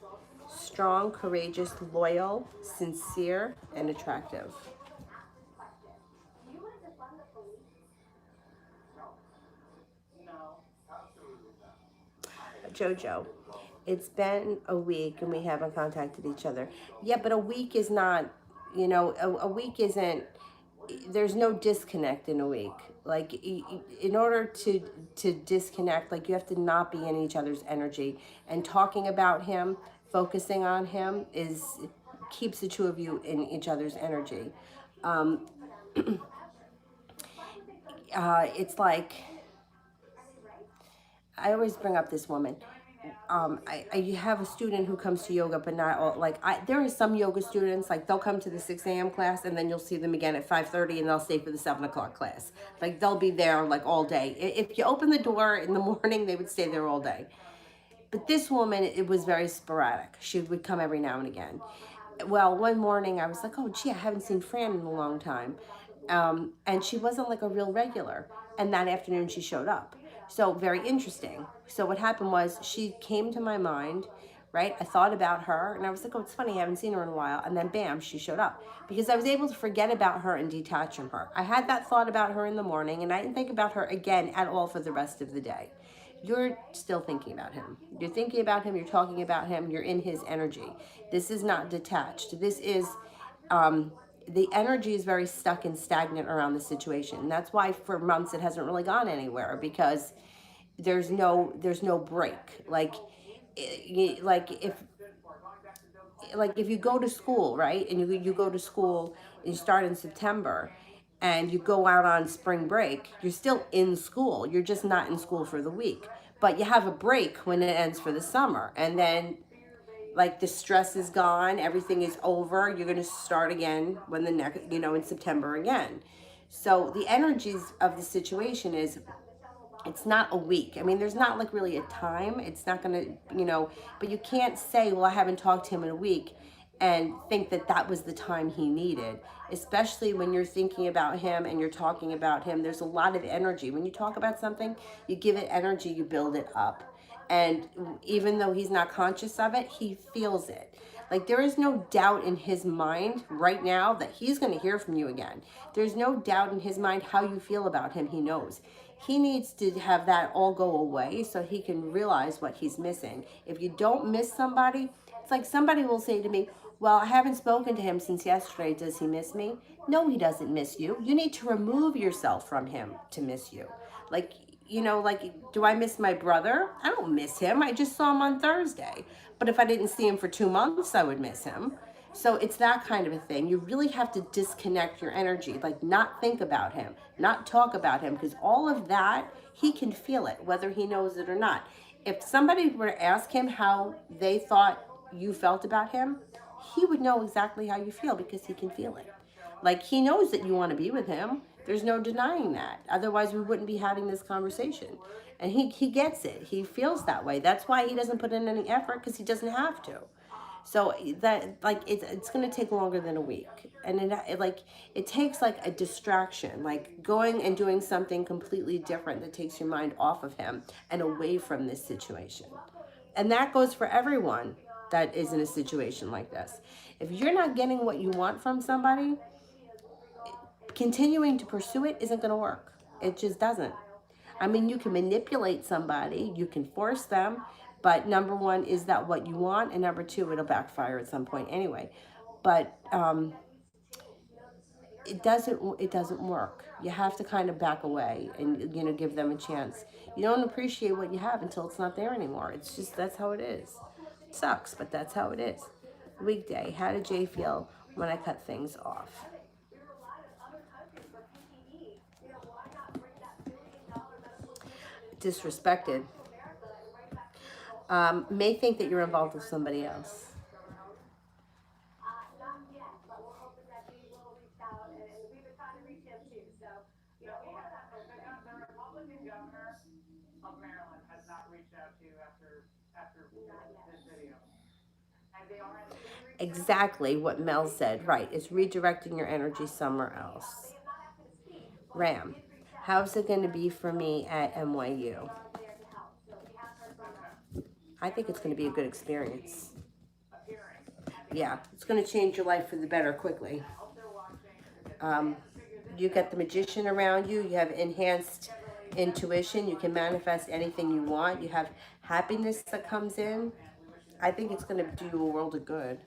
strong, courageous, loyal, sincere, and attractive. Jojo, it's been a week and we haven't contacted each other. Yeah, but a week is not, a week isn't, there's no disconnect in a week. Like in order to disconnect, like you have to not be in each other's energy. And talking about him, focusing on him keeps the two of you in each other's energy. Um, it's like, I always bring up this woman. I have a student who comes to yoga, but not all. There are some yoga students, like they'll come to the 6 a.m. class and then you'll see them again at 5:30 and they'll stay for the 7 o'clock class. Like they'll be there like all day. If you open the door in the morning, they would stay there all day. But this woman, it was very sporadic. She would come every now and again. Well, one morning I was like, oh, gee, I haven't seen Fran in a long time. And she wasn't like a real regular. And that afternoon she showed up. So, very interesting. So, what happened was she came to my mind, right? I thought about her and I was like, oh, it's funny, I haven't seen her in a while. And then, bam, she showed up because I was able to forget about her and detach from her. I had that thought about her in the morning and I didn't think about her again at all for the rest of the day. You're still thinking about him. You're thinking about him, you're talking about him, you're in his energy. This is not detached. This is the energy is very stuck and stagnant around the situation. And that's why for months it hasn't really gone anywhere because there's no break. Like if you go to school, right? And you go to school and you start in September and you go out on spring break, you're still in school. You're just not in school for the week. But you have a break when it ends for the summer. And then like the stress is gone, everything is over. You're going to start again when the next, in September again. So the energies of the situation is it's not a week. I mean, there's not like really a time. It's not going to, but you can't say, well, I haven't talked to him in a week and think that that was the time he needed, especially when you're thinking about him and you're talking about him. There's a lot of energy. When you talk about something, you give it energy, you build it up. And even though he's not conscious of it, he feels it. Like there is no doubt in his mind right now that he's going to hear from you again. There's no doubt in his mind how you feel about him. He knows. He needs to have that all go away so he can realize what he's missing. If you don't miss somebody, it's like somebody will say to me, well, I haven't spoken to him since yesterday. Does he miss me? No, he doesn't miss you. You need to remove yourself from him to miss you. Like, do I miss my brother? I don't miss him. I just saw him on Thursday. But if I didn't see him for 2 months, I would miss him. So it's that kind of a thing. You really have to disconnect your energy, like not think about him, not talk about him, because all of that, he can feel it, whether he knows it or not. If somebody were to ask him how they thought you felt about him, he would know exactly how you feel because he can feel it. Like he knows that you want to be with him. There's no denying that. Otherwise, we wouldn't be having this conversation. And he gets it. He feels that way. That's why he doesn't put in any effort because he doesn't have to. So that like it's going to take longer than a week, and it takes like a distraction, like going and doing something completely different that takes your mind off of him and away from this situation. And that goes for everyone that is in a situation like this. If you're not getting what you want from somebody, continuing to pursue it isn't going to work. It just doesn't. I mean, you can manipulate somebody, you can force them, but number one, is that what you want? And number two, it'll backfire at some point anyway. But it doesn't work. You have to kind of back away and give them a chance. You don't appreciate what you have until it's not there anymore. It's just that's how it is. It sucks, but that's how it is. Weekday. How did Jay feel when I cut things off? Disrespected. May think that you're involved with somebody else. Exactly what Mel said. Right. It's redirecting your energy somewhere else. Ram. How's it going to be for me at NYU? I think it's going to be a good experience. Yeah, it's going to change your life for the better quickly. Um, you got the magician around you. You have enhanced intuition. You can manifest anything you want. You have happiness that comes in. I think it's going to do you a world of good.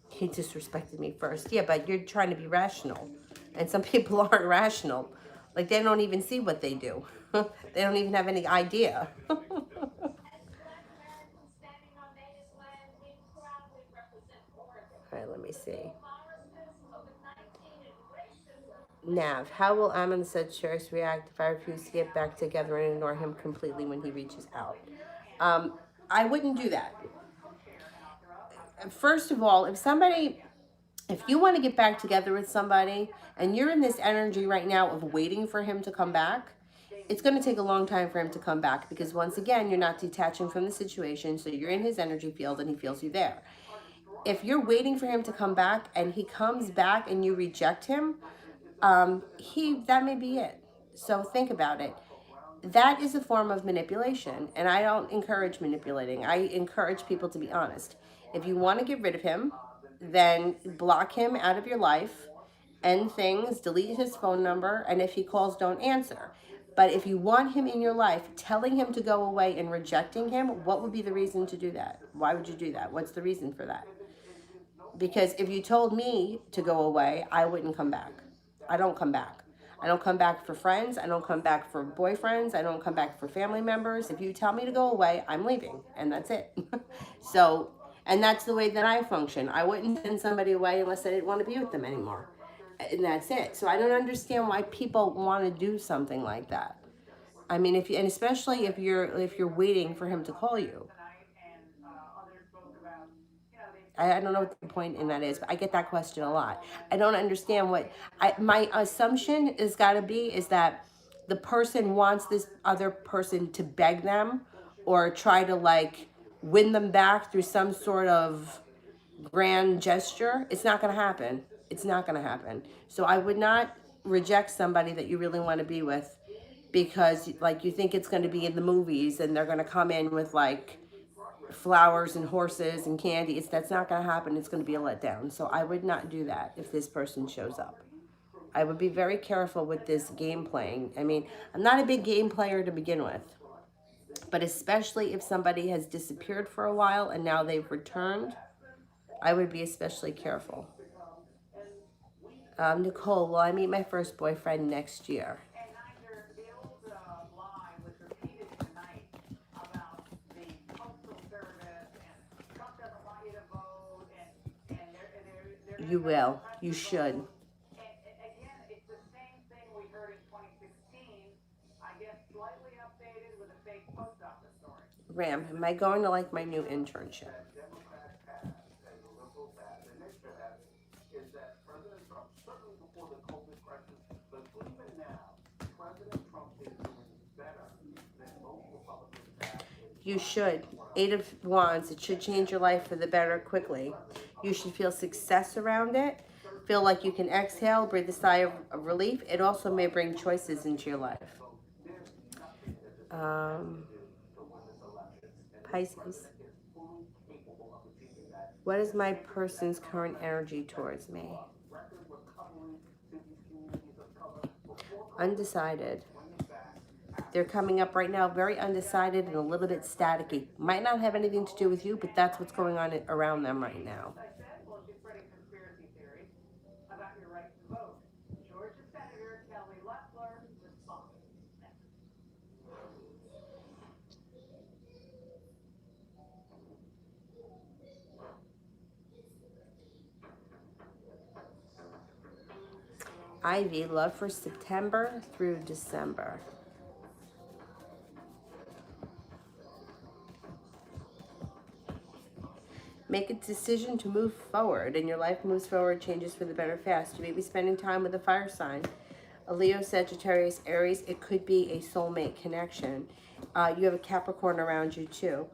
He disrespected me first. Yeah, but you're trying to be rational. And some people aren't rational. Like they don't even see what they do. They don't even have any idea. All right, let me see. Nav, how will Amon said Sheriff react if I refuse to get back together and ignore him completely when he reaches out? I wouldn't do that. First of all, if you want to get back together with somebody and you're in this energy right now of waiting for him to come back, it's going to take a long time for him to come back because once again, you're not detaching from the situation. So you're in his energy field and he feels you there. If you're waiting for him to come back and he comes back and you reject him, that may be it. So think about it. That is a form of manipulation, and I don't encourage manipulating. I encourage people to be honest. If you want to get rid of him, then block him out of your life, end things, delete his phone number, and if he calls, don't answer. But if you want him in your life, telling him to go away and rejecting him, what would be the reason to do that? Why would you do that? What's the reason for that? Because if you told me to go away, I wouldn't come back. I don't come back. I don't come back for friends. I don't come back for boyfriends. I don't come back for family members. If you tell me to go away, I'm leaving, and that's it. So, and that's the way that I function. I wouldn't send somebody away unless I didn't want to be with them anymore, and that's it. So I don't understand why people want to do something like that. I mean, if you, and especially if you're waiting for him to call you. I don't know what the point in that is, but I get that question a lot. I don't understand my assumption is got to be is that the person wants this other person to beg them or try to like win them back through some sort of grand gesture. It's not going to happen. It's not going to happen. So I would not reject somebody that you really want to be with because like you think it's going to be in the movies and they're going to come in with like flowers and horses and candy. That's not going to happen. It's going to be a letdown. So I would not do that if this person shows up. I would be very careful with this game playing. I mean, I'm not a big game player to begin with, but especially if somebody has disappeared for a while and now they've returned, I would be especially careful. Nicole, will I meet my first boyfriend next year? You will. You should. Ram, am I going to like my new internship? You should. Eight of Wands. It should change your life for the better quickly. You should feel success around it. Feel like you can exhale, breathe a sigh of relief. It also may bring choices into your life. Um, Pisces. What is my person's current energy towards me? Undecided. They're coming up right now very undecided and a little bit staticky. Might not have anything to do with you, but that's what's going on around them right now. Ivy, love for September through December. Make a decision to move forward, and your life moves forward, changes for the better fast. You may be spending time with a fire sign, a Leo, Sagittarius, Aries. It could be a soulmate connection. You have a Capricorn around you too.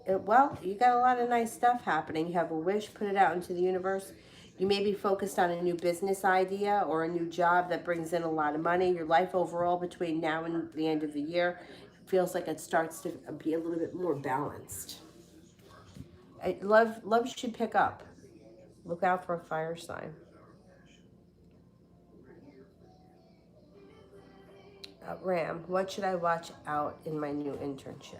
Well, you got a lot of nice stuff happening. You have a wish, put it out into the universe. You may be focused on a new business idea or a new job that brings in a lot of money. Your life overall between now and the end of the year feels like it starts to be a little bit more balanced. Love should pick up. Look out for a fire sign. Ram, what should I watch out in my new internship?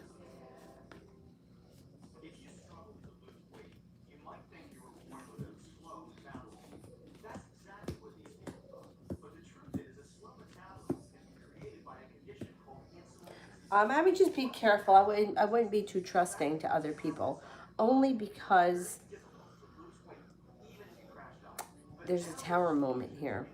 I would just be careful. I wouldn't be too trusting to other people, only because there's a tower moment here.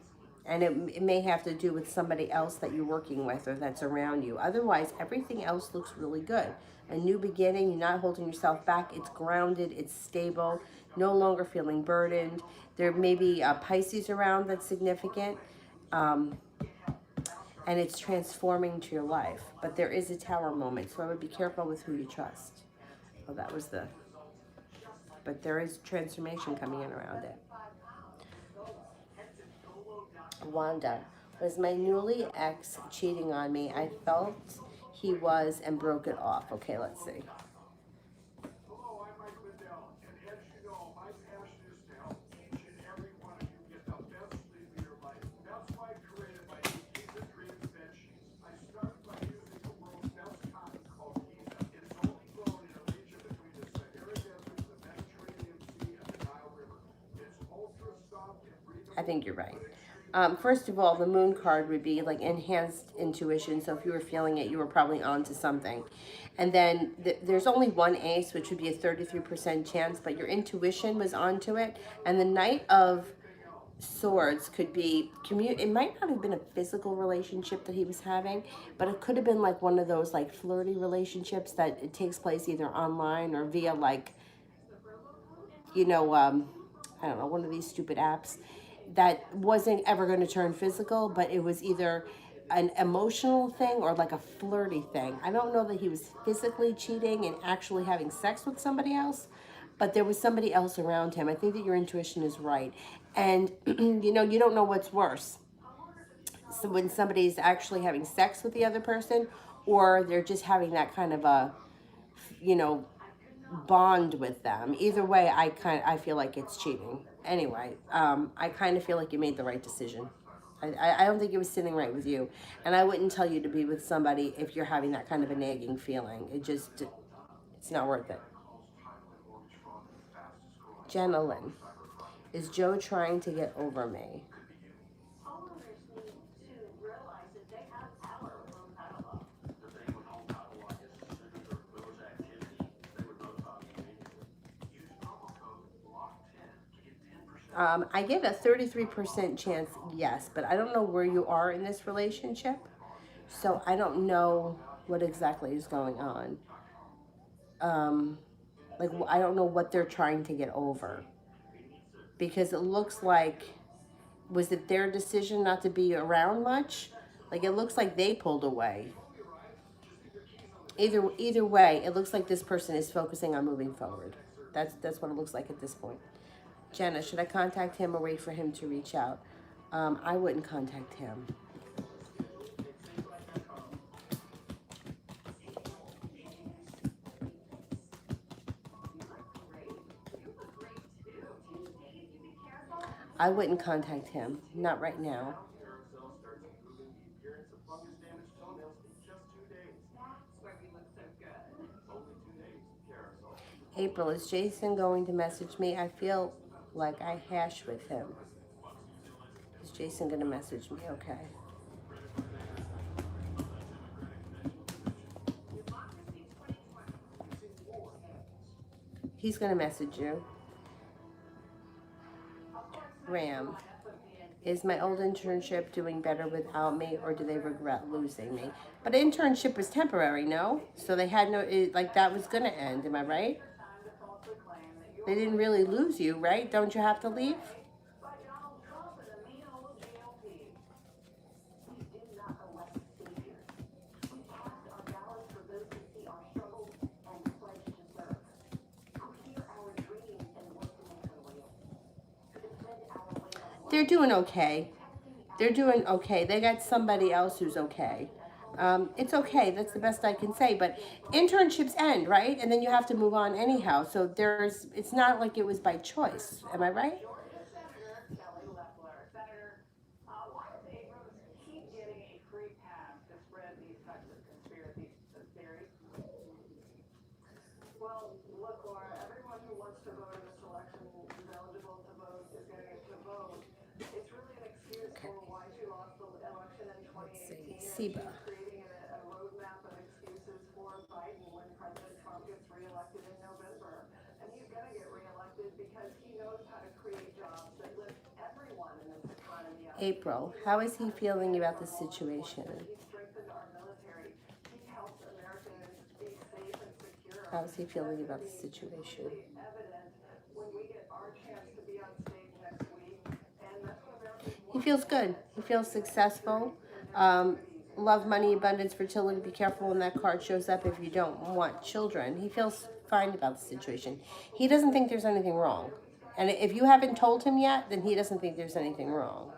And it may have to do with somebody else that you're working with or that's around you. Otherwise, everything else looks really good. A new beginning, you're not holding yourself back. It's grounded, it's stable, no longer feeling burdened. There may be a Pisces around that's significant. Um, and it's transforming to your life. But there is a tower moment, so I would be careful with who you trust. Well, that was the, but there is transformation coming in around it. Wanda, was my newly ex cheating on me? I felt he was and broke it off. Okay, let's see. I think you're right. First of all, the moon card would be like enhanced intuition. So if you were feeling it, you were probably onto something. And then there's only one ace, which would be a 33% chance, but your intuition was onto it. And the Knight of Swords could be it might not have been a physical relationship that he was having, but it could have been like one of those like flirty relationships that it takes place either online or via like, you know, I don't know, one of these stupid apps that wasn't ever going to turn physical, but it was either an emotional thing or like a flirty thing. I don't know that he was physically cheating and actually having sex with somebody else, but there was somebody else around him. I think that your intuition is right. And, you know, you don't know what's worse. So when somebody's actually having sex with the other person, or they're just having that kind of a, you know, bond with them. Either way, I feel like it's cheating. Anyway, I kind of feel like you made the right decision. I don't think it was sitting right with you, and I wouldn't tell you to be with somebody if you're having that kind of a nagging feeling. It's not worth it. Jenna Lynn, is Joe trying to get over me? I get a 33% chance, yes, but I don't know where you are in this relationship. So I don't know what exactly is going on. Like, I don't know what they're trying to get over. Because it looks like, was it their decision not to be around much? Like, it looks like they pulled away. Either way, it looks like this person is focusing on moving forward. That's what it looks like at this point. Jenna, should I contact him or wait for him to reach out? I wouldn't contact him. I wouldn't contact him. Not right now. April, is Jason going to message me? I feel like I hash with him. Is Jason going to message me? Okay. He's going to message you. Ram, is my old internship doing better without me, or do they regret losing me? But internship was temporary, no? So they had no, like that was going to end. Am I right? They didn't really lose you, right? Don't you have to leave? They're doing okay. They're doing okay. They got somebody else who's okay. It's okay. That's the best I can say. But internships end, right? And then you have to move on anyhow. So it's not like it was by choice. Am I right? Seba. April, how is he feeling about the situation? How is he feeling about the situation? He feels good. He feels successful. Um, Love, money, abundance, fertility. Be careful when that card shows up if you don't want children. He feels fine about the situation. He doesn't think there's anything wrong. And if you haven't told him yet, then he doesn't think there's anything wrong.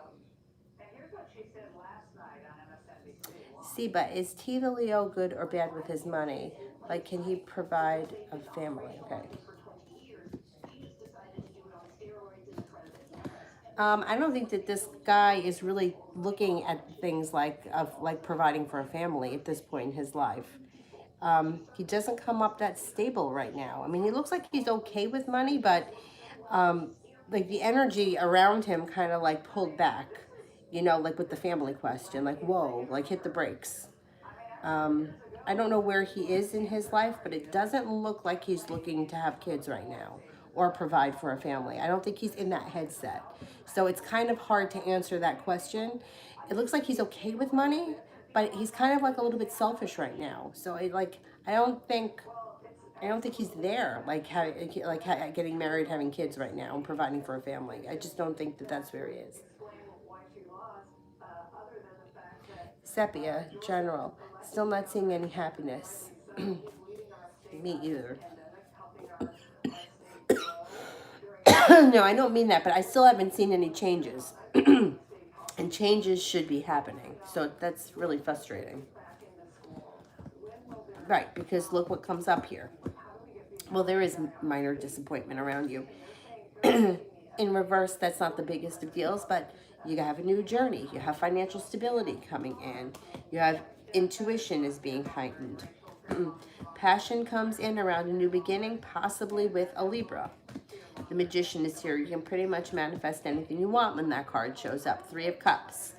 See, but is T the Leo good or bad with his money? Like, can he provide a family? Okay. I don't think that this guy is really looking at things like providing for a family at this point in his life. He doesn't come up that stable right now. I mean, he looks like he's okay with money, but like the energy around him kind of like pulled back, like with the family question, like, whoa, like hit the brakes. Um, I don't know where he is in his life, but it doesn't look like he's looking to have kids right now or provide for a family. I don't think he's in that headset. So it's kind of hard to answer that question. It looks like he's okay with money, but he's kind of like a little bit selfish right now. So I don't think he's there, getting married, having kids right now, and providing for a family. I just don't think that that's where he is. Sepia, general, still not seeing any happiness. Me either. No, I don't mean that, but I still haven't seen any changes. And changes should be happening. So that's really frustrating. Right, because look what comes up here. Well, there is minor disappointment around you. In reverse, that's not the biggest of deals, but you have a new journey. You have financial stability coming in. You have intuition is being heightened. Passion comes in around a new beginning, possibly with a Libra. The Magician is here. You can pretty much manifest anything you want when that card shows up. Three of Cups,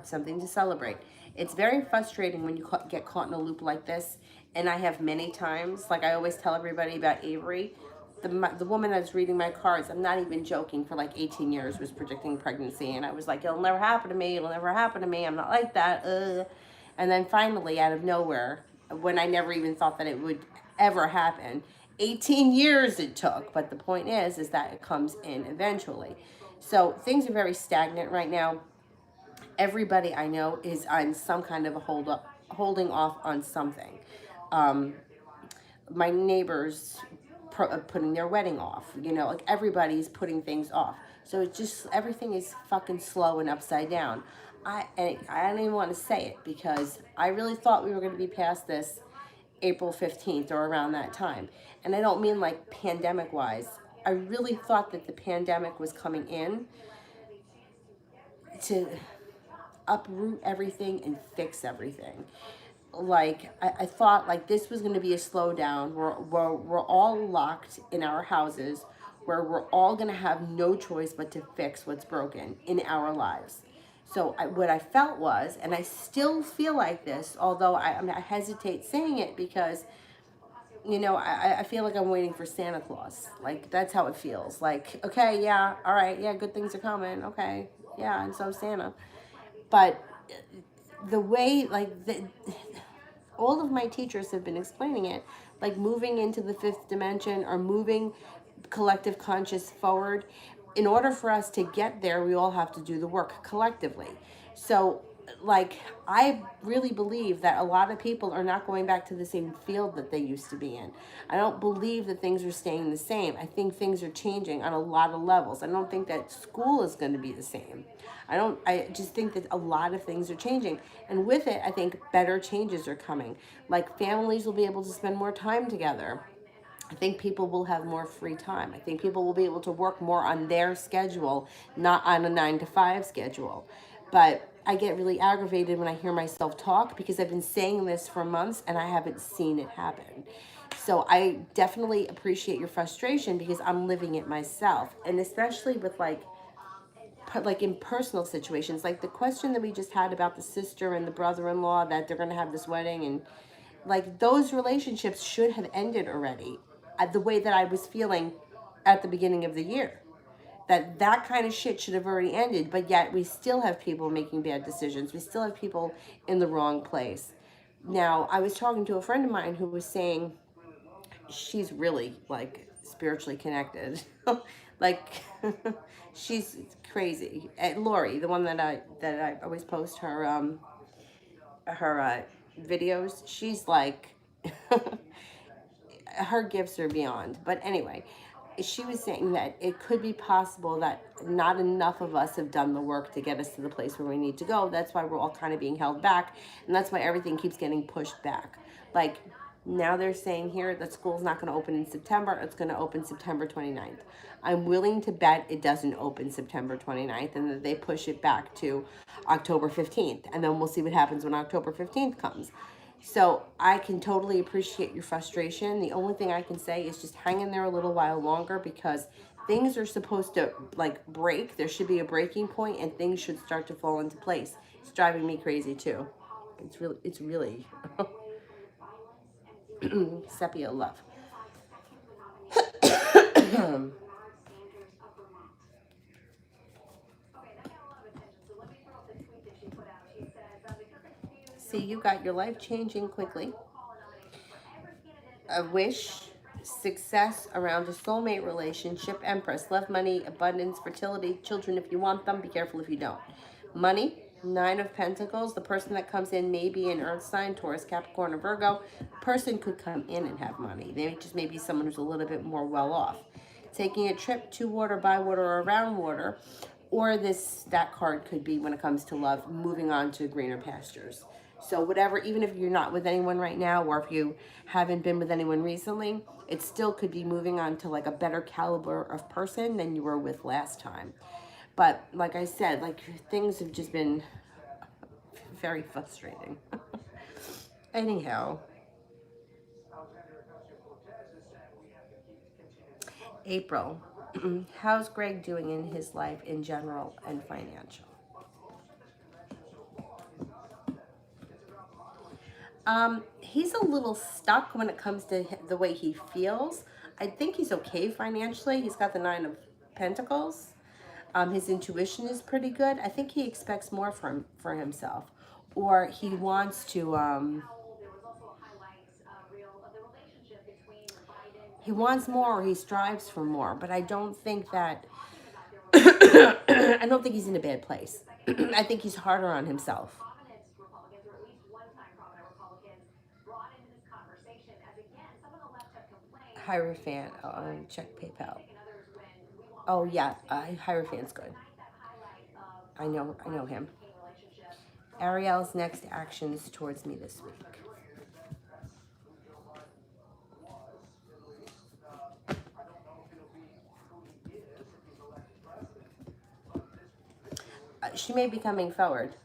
something to celebrate. It's very frustrating when you get caught in a loop like this. And I have many times, like I always tell everybody about Avery, the woman that's reading my cards, I'm not even joking, for like 18 years was predicting pregnancy. And I was like, it'll never happen to me. It'll never happen to me. I'm not like that. And then finally, out of nowhere, when I never even thought that it would ever happen, 18 years it took. But the point is that it comes in eventually. So things are very stagnant right now. Everybody I know is on some kind of a holding off on something. Um, my neighbors putting their wedding off. Like everybody's putting things off. So it's just everything is fucking slow and upside down. I don't even want to say it because I really thought we were going to be past this April 15th or around that time. And I don't mean like pandemic wise. I really thought that the pandemic was coming in to uproot everything and fix everything. Like I thought like this was going to be a slowdown. We're all locked in our houses where we're all going to have no choice but to fix what's broken in our lives. So what I felt was, and I still feel like this, although I hesitate saying it because, I feel like I'm waiting for Santa Claus. Like, that's how it feels. Like, okay, yeah, all right, yeah, good things are coming. Okay, yeah, and so Santa. But the way, all of my teachers have been explaining it, like moving into the fifth dimension or moving collective conscious forward. In order for us to get there, we all have to do the work collectively. So, like, I really believe that a lot of people are not going back to the same field that they used to be in. I don't believe that things are staying the same. I think things are changing on a lot of levels. I don't think that school is going to be the same. I just think that a lot of things are changing. And with it, I think better changes are coming. Like families will be able to spend more time together. I think people will have more free time. I think people will be able to work more on their schedule, not on a 9 to 5 schedule. But I get really aggravated when I hear myself talk because I've been saying this for months and I haven't seen it happen. So I definitely appreciate your frustration because I'm living it myself. And especially with like in personal situations, like the question that we just had about the sister and the brother-in-law that they're going to have this wedding, and like those relationships should have ended already, the way that I was feeling at the beginning of the year. that kind of shit should have already ended, but yet we still have people making bad decisions. We still have people in the wrong place. Now, I was talking to a friend of mine who was saying she's really like spiritually connected. Like she's crazy. Lori, the one that I always post her videos, she's like her gifts are beyond. But anyway, she was saying that it could be possible that not enough of us have done the work to get us to the place where we need to go. That's why we're all kind of being held back, and that's why everything keeps getting pushed back. Like now they're saying here that school's not going to open in September. It's going to open September 29th. I'm willing to bet it doesn't open September 29th and that they push it back to October 15th. And then we'll see what happens when October 15th comes. So I can totally appreciate your frustration. The only thing I can say is just hang in there a little while longer, because things are supposed to like break. There should be a breaking point and things should start to fall into place. It's driving me crazy too. It's really sepia love. See, you got your life changing quickly. A wish, success around a soulmate relationship, Empress, love, money, abundance, fertility, children if you want them, be careful if you don't. Money, Nine of Pentacles, the person that comes in may be an earth sign, Taurus, Capricorn, or Virgo. Person could come in and have money. They just may be someone who's a little bit more well off. Taking a trip to water, by water, or around water. Or that card could be, when it comes to love, moving on to greener pastures. So whatever, even if you're not with anyone right now, or if you haven't been with anyone recently, it still could be moving on to like a better caliber of person than you were with last time. But like I said, like things have just been very frustrating. Anyhow, April, how's Greg doing in his life in general and financial? He's a little stuck when it comes to the way he feels. I think he's okay financially. He's got the Nine of Pentacles. His intuition is pretty good. I think he expects more for himself, or he wants to. He wants more, or he strives for more. But I don't think that. I don't think he's in a bad place. I think he's harder on himself. Hierophant. Check PayPal. Oh yeah, Hierophant's good. I know him. Ariel's next actions towards me this week. She may be coming forward.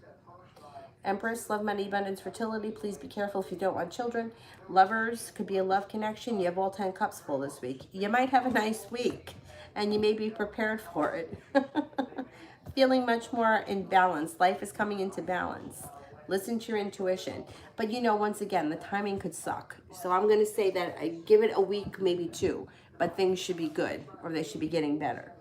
Empress, love, money, abundance, fertility. Please be careful if you don't want children. Lovers, could be a love connection. You have all 10 cups full this week. You might have a nice week, and you may be prepared for it. Feeling much more in balance. Life is coming into balance. Listen to your intuition. But once again, the timing could suck. So I'm going to say that I give it a week, maybe two, but things should be good, or they should be getting better.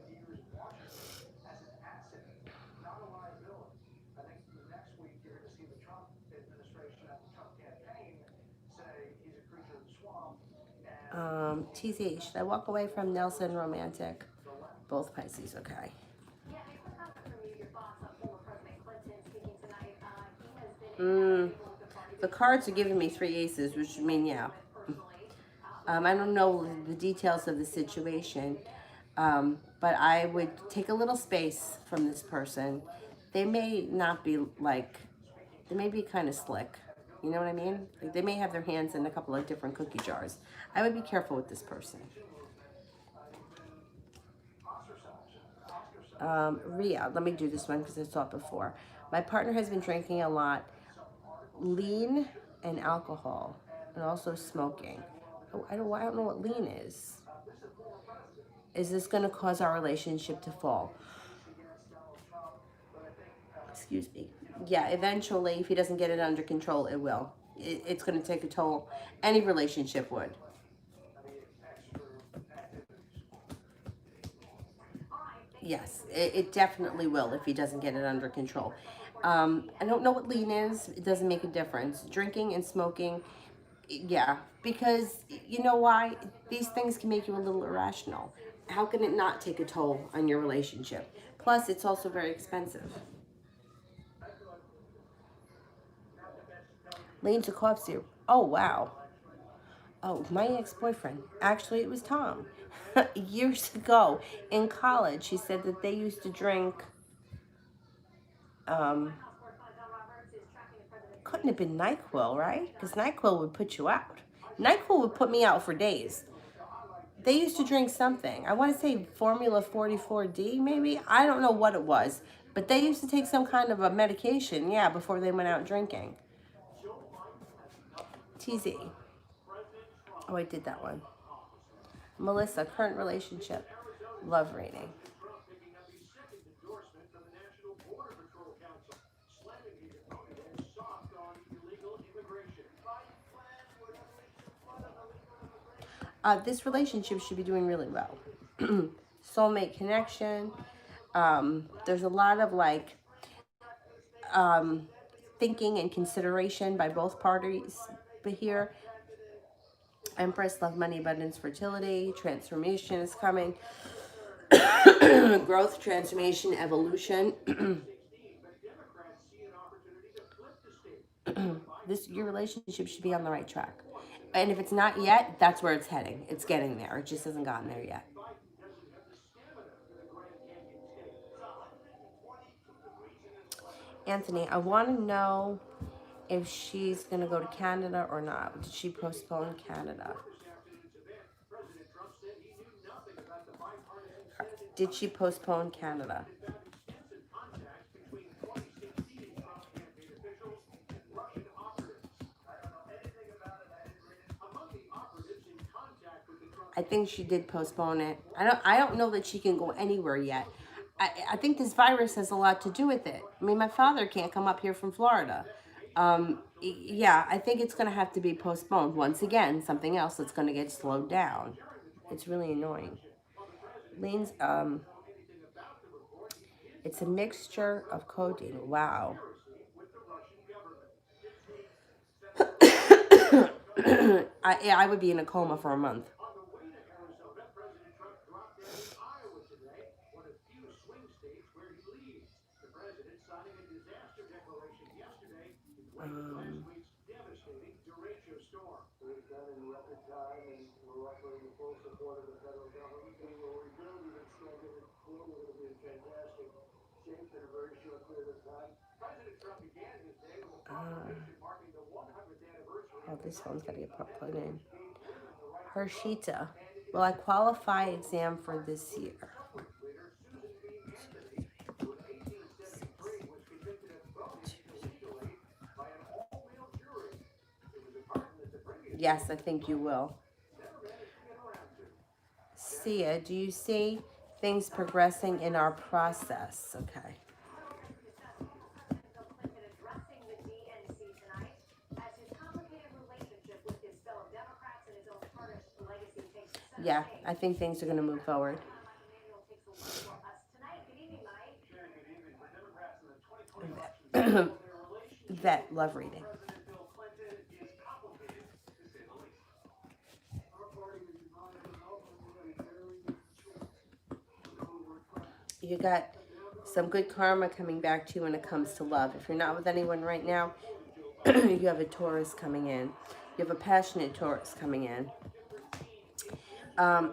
TZ, should I walk away from Nelson Romantic? Both Pisces, okay. The cards are giving me 3 aces, which would mean yeah. I don't know the details of the situation, but I would take a little space from this person. They may not be like, they may be kind of slick. You know what I mean? Like they may have their hands in a couple of different cookie jars. I would be careful with this person. Ria, let me do this one because I saw it before. My partner has been drinking a lot, lean and alcohol, and also smoking. Oh, I don't know what lean is. Is this going to cause our relationship to fall? Excuse me. Yeah, eventually, if he doesn't get it under control, it will. It's going to take a toll. Any relationship would. Yes, it definitely will if he doesn't get it under control. I don't know what lean is. It doesn't make a difference. Drinking and smoking, yeah, because you know why? These things can make you a little irrational. How can it not take a toll on your relationship? Plus, it's also very expensive. Lean to cough syrup. Oh, wow. Oh, my ex-boyfriend. Actually, it was Tom. Years ago in college, he said that they used to drink, um, couldn't have been NyQuil, right? Because NyQuil would put you out. NyQuil would put me out for days. They used to drink something. I want to say Formula 44D, maybe. I don't know what it was. But they used to take some kind of a medication, yeah, before they went out drinking. TZ. Oh, I did that one. Melissa, current relationship. Love rating. This relationship should be doing really well. Soulmate connection. There's a lot of like um, thinking and consideration by both parties. But here, Empress, love, money, abundance, fertility, transformation is coming. Growth, transformation, evolution. This your relationship should be on the right track. And if it's not yet, that's where it's heading. It's getting there. It just hasn't gotten there yet. Anthony, I want to know if she's going to go to Canada or not. Did she postpone Canada? Did she postpone Canada? I think she did postpone it. I don't know that she can go anywhere yet. I think this virus has a lot to do with it. I mean, my father can't come up here from Florida. Yeah, I think it's going to have to be postponed. Once again, something else that's going to get slowed down. It's really annoying. Lean's, it's a mixture of codeine. Wow. I would be in a coma for a month. Um, uh, oh, this one's got to get plugged in. Hershita. Will I qualify exam for this year? Yes, I think you will. Sia, do you see things progressing in our process? Okay. Yeah, I think things are going to move forward. Vet, love reading. You got some good karma coming back to you when it comes to love. If you're not with anyone right now, you have a Taurus coming in. You have a passionate Taurus coming in. Um,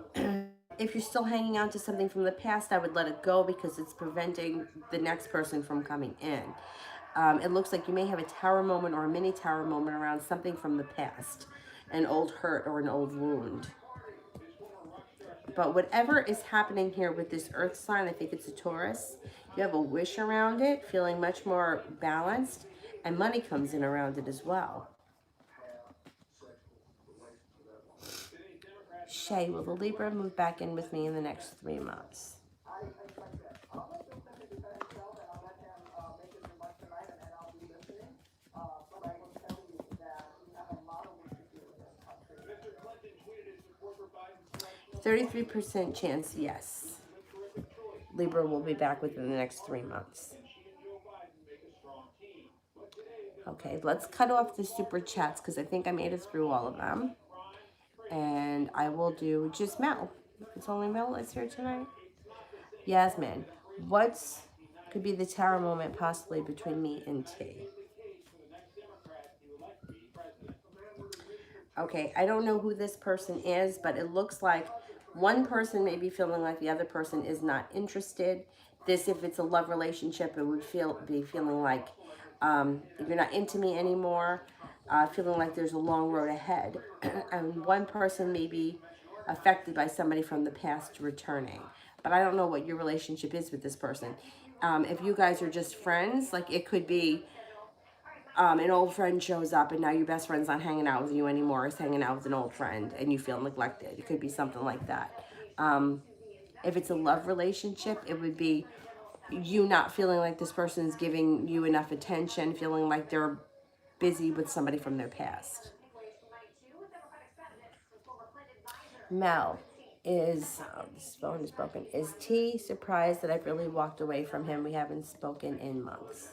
if you're still hanging on to something from the past, I would let it go because it's preventing the next person from coming in. It looks like you may have a tower moment or a mini tower moment around something from the past, an old hurt or an old wound. But whatever is happening here with this earth sign, I think it's a Taurus. You have a wish around it, feeling much more balanced, and money comes in around it as well. Shay, will the Libra move back in with me in the next 3 months? $33% chance, yes. Libra will be back within the next 3 months. Okay, let's cut off the super chats because I think I made it through all of them. And I will do just Mel. It's only Mel that's here tonight. Yasmin, what's could be the tower moment possibly between me and T? Okay, I don't know who this person is, but it looks like one person may be feeling like the other person is not interested. This, if it's a love relationship, it would be feeling like you're not into me anymore, feeling like there's a long road ahead. And one person may be affected by somebody from the past returning. But I don't know what your relationship is with this person. If you guys are just friends, like it could be an old friend shows up and now your best friend's not hanging out with you anymore, is hanging out with an old friend and you feel neglected. It could be something like that. If it's a love relationship, it would be you not feeling like this person is giving you enough attention, feeling like they're busy with somebody from their past. Mel is, oh, this phone is broken. Is T surprised that I've really walked away from him? We haven't spoken in months.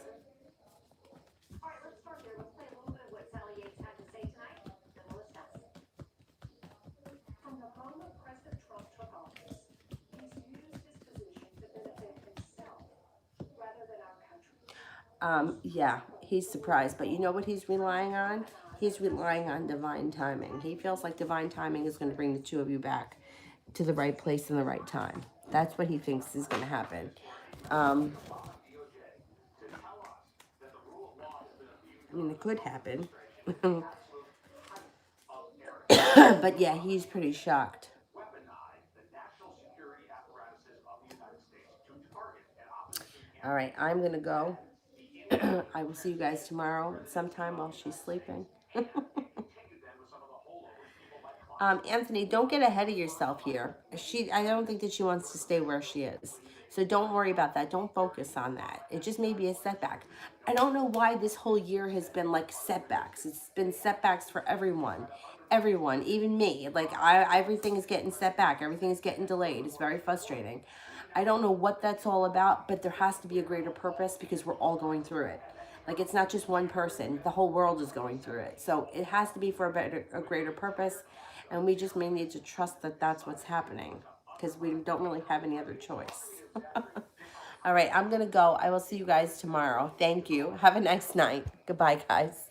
Yeah, he's surprised, but you know what he's relying on? He's relying on divine timing. He feels like divine timing is going to bring the two of you back to the right place in the right time. That's what he thinks is going to happen. I mean, it could happen. But yeah, he's pretty shocked. All right, I'm going to go. I will see you guys tomorrow sometime while she's sleeping. Anthony, don't get ahead of yourself here. I don't think that she wants to stay where she is. So don't worry about that. Don't focus on that. It just may be a setback. I don't know why this whole year has been like setbacks. It's been setbacks for everyone. Everyone, even me. Like everything is getting set back. Everything is getting delayed. It's very frustrating. I don't know what that's all about, but there has to be a greater purpose because we're all going through it. Like it's not just one person. The whole world is going through it. So it has to be for a greater purpose. And we just may need to trust that that's what's happening because we don't really have any other choice. All right, I'm going to go. I will see you guys tomorrow. Thank you. Have a nice night. Goodbye, guys.